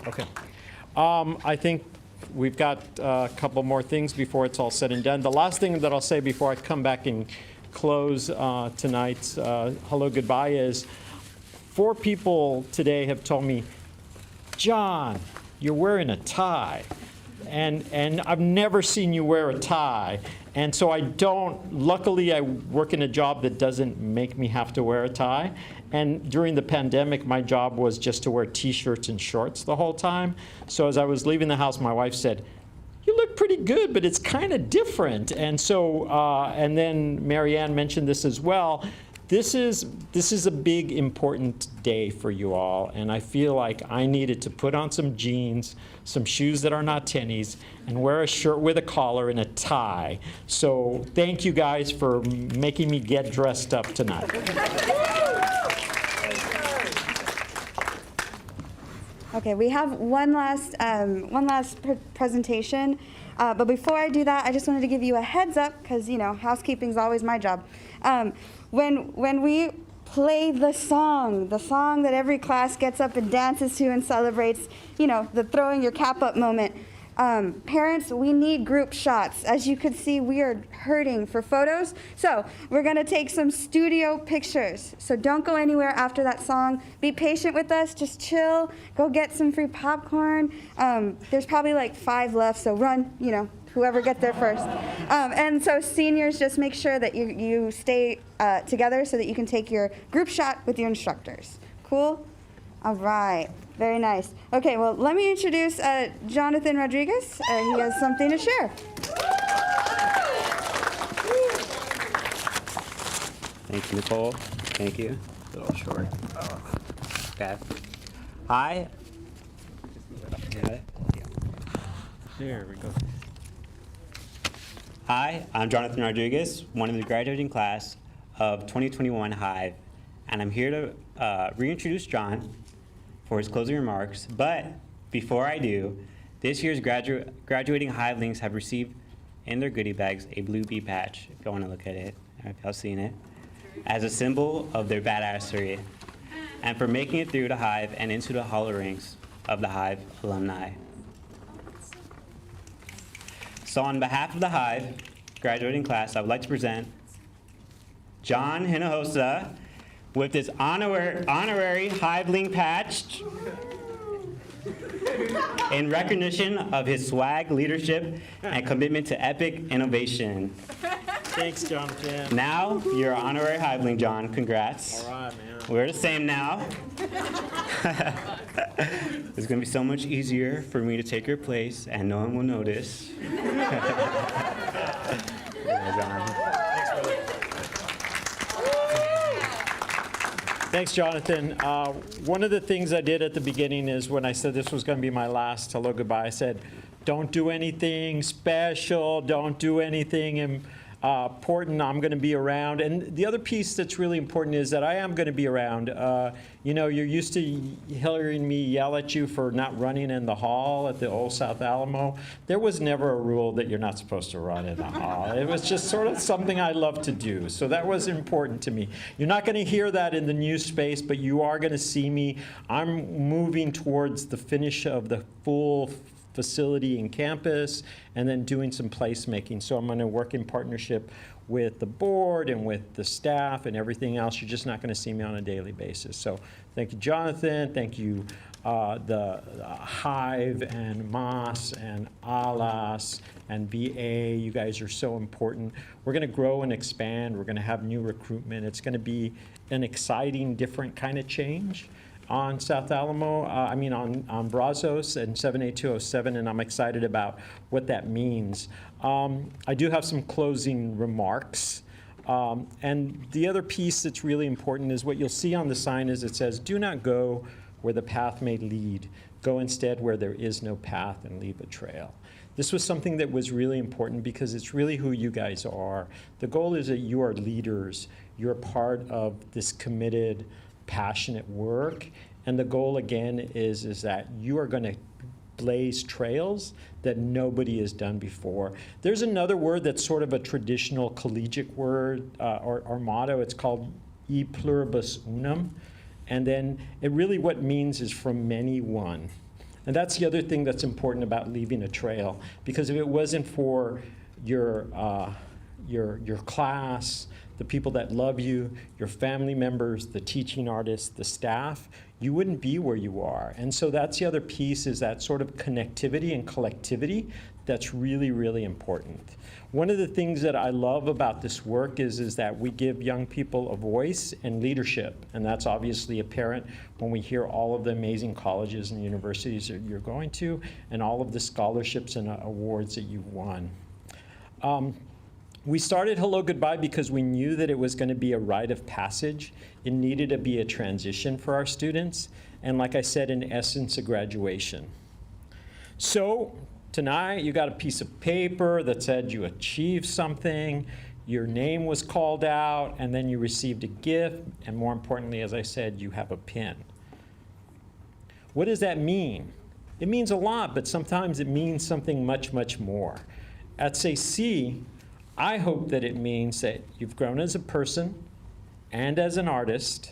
Okay. I think we've got a couple more things before it's all said and done. The last thing that I'll say before I come back and close tonight's Hello Goodbye is 4 people today have told me, John, you're wearing a tie. And I've never seen you wear a tie. And so luckily I work in a job that doesn't make me have to wear a tie. And during the pandemic, my job was just to wear t-shirts and shorts the whole time. So as I was leaving the house, my wife said, you look pretty good, but it's kind of different. And so, and then Marianne mentioned this as well. This is a big, important day for you all, and I feel like I needed to put on some jeans, some shoes that are not tennies, and wear a shirt with a collar and a tie. So thank you guys for making me get dressed up tonight. Okay, we have one last presentation, but before I do that, I just wanted to give you a heads up because housekeeping is always my job. When we play the song that every class gets up and dances to and celebrates, the throwing your cap up moment, Parents, we need group shots. As you can see, we are hurting for photos. So we're gonna take some studio pictures. So don't go anywhere after that song. Be patient with us, just chill. Go get some free popcorn. There's probably like 5 left, so run, whoever gets there first. And so seniors, just make sure that you stay together so that you can take your group shot with your instructors. Cool? All right, very nice. Okay, well, let me introduce Jonathan Rodriguez. He has something to share. Thank you, Nicole. Thank you. A little short. Okay. Hi. Got it? There we go. Hi, I'm Jonathan Rodriguez, one of the graduating class of 2021 Hive, and I'm here to reintroduce John for his closing remarks. But before I do, this year's graduating Hivelings have received in their goodie bags a blue bee patch, if you want to look at it, if y'all seen it, as a symbol of their badassery, and for making it through the Hive and into the Hall of Ranks of the Hive alumni. So on behalf of the Hive graduating class, I would like to present John Hinojosa with this honorary Hiveling patch in recognition of his swag, leadership, and commitment to epic innovation. Thanks, Jonathan. Now, you're an honorary Hiveling, John. Congrats. All right, man. We're the same now. It's going to be so much easier for me to take your place, and no one will notice. Thanks, Jonathan. One of the things I did at the beginning is when I said this was going to be my last Hello Goodbye, I said, don't do anything special, don't do anything important, I'm going to be around. And the other piece that's really important is that I am going to be around. You're used to hearing me yell at you for not running in the hall at the old South Alamo. There was never a rule that you're not supposed to run in the hall. It was just sort of something I love to do. So that was important to me. You're not going to hear that in the new space, but you are going to see me. I'm moving towards the finish of the full facility and campus, and then doing some placemaking. So I'm going to work in partnership with the board and with the staff and everything else. You're just not going to see me on a daily basis. So thank you, Jonathan. Thank you, the Hive and Moss and Alas and VA. You guys are so important. We're going to grow and expand. We're going to have new recruitment. It's going to be an exciting, different kind of change on South Alamo, on Brazos and 78207, and I'm excited about what that means. I do have some closing remarks. And the other piece that's really important is what you'll see on the sign is it says, do not go where the path may lead. Go instead where there is no path and leave a trail. This was something that was really important because it's really who you guys are. The goal is that you are leaders. You're part of this committed, passionate work, and the goal again is that you are going to blaze trails that nobody has done before. There's another word that's sort of a traditional collegiate word or motto. It's called e pluribus unum, and then it really what means is from many one. And that's the other thing that's important about leaving a trail, because if it wasn't for your class, the people that love you, your family members, the teaching artists, the staff, you wouldn't be where you are. And so that's the other piece, is that sort of connectivity and collectivity that's really, really important. One of the things that I love about this work is that we give young people a voice and leadership. And that's obviously apparent when we hear all of the amazing colleges and universities that you're going to, and all of the scholarships and awards that you've won. We started Hello Goodbye because we knew that it was going to be a rite of passage. It needed to be a transition for our students, and like I said, in essence, a graduation. So tonight, you got a piece of paper that said you achieved something, your name was called out, and then you received a gift, and more importantly, as I said, you have a pin. What does that mean? It means a lot, but sometimes it means something much, much more. At SAC, I hope that it means that you've grown as a person and as an artist.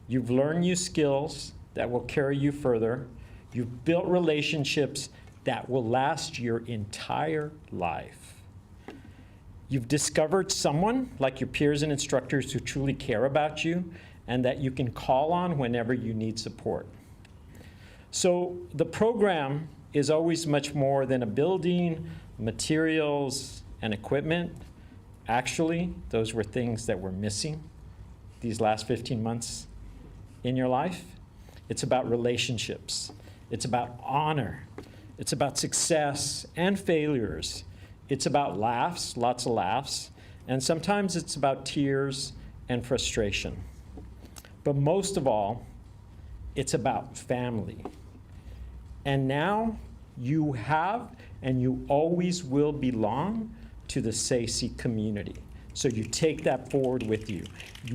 You've learned new skills that will carry you further. You've built relationships that will last your entire life. You've discovered someone like your peers and instructors who truly care about you and that you can call on whenever you need support. So the program is always much more than a building, materials, and equipment. Actually, those were things that were missing these last 15 months in your life. It's about relationships. It's about honor. It's about success and failures. It's about laughs, lots of laughs, and sometimes it's about tears and frustration. But most of all, it's about family. And now you have and you always will belong to the SACE community. So you take that forward with you.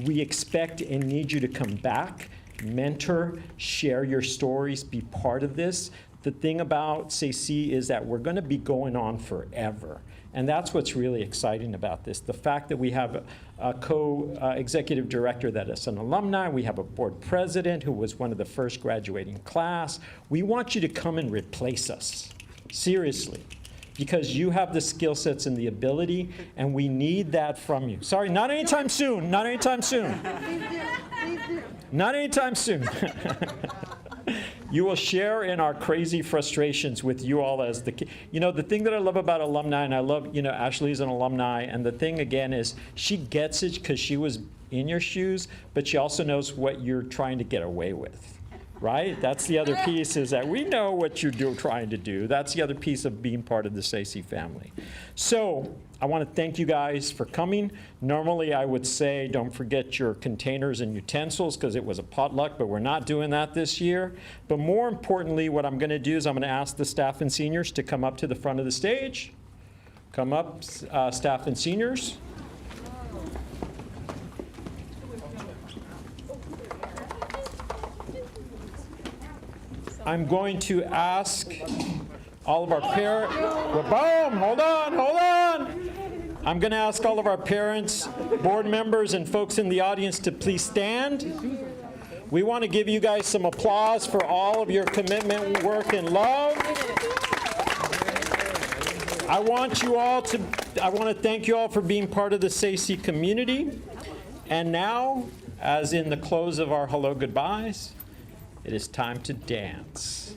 We expect and need you to come back, mentor, share your stories, be part of this. The thing about SACE is that we're going to be going on forever. And that's what's really exciting about this. The fact that we have a co-executive director that is an alumni, we have a board president who was one of the first graduating class. We want you to come and replace us, seriously, because you have the skill sets and the ability, and we need that from you. Sorry, not anytime soon, not anytime soon. Not anytime soon. You will share in our crazy frustrations with you all as the, the thing that I love about alumni, and I love, Ashley's an alumni, and the thing again is she gets it because she was in your shoes, but she also knows what you're trying to get away with, right? That's the other piece, is that we know what you're trying to do. That's the other piece of being part of the SACE family. So I want to thank you guys for coming. Normally I would say don't forget your containers and utensils because it was a potluck, but we're not doing that this year. But more importantly, what I'm going to do is I'm going to ask the staff and seniors to come up to the front of the stage. Come up, staff and seniors. I'm going to ask all of our parents, hold on. I'm going to ask all of our parents, board members, and folks in the audience to please stand. We want to give you guys some applause for all of your commitment, work, and love. I want to thank you all for being part of the SACE community. And now, as in the close of our Hello Goodbyes, it is time to dance.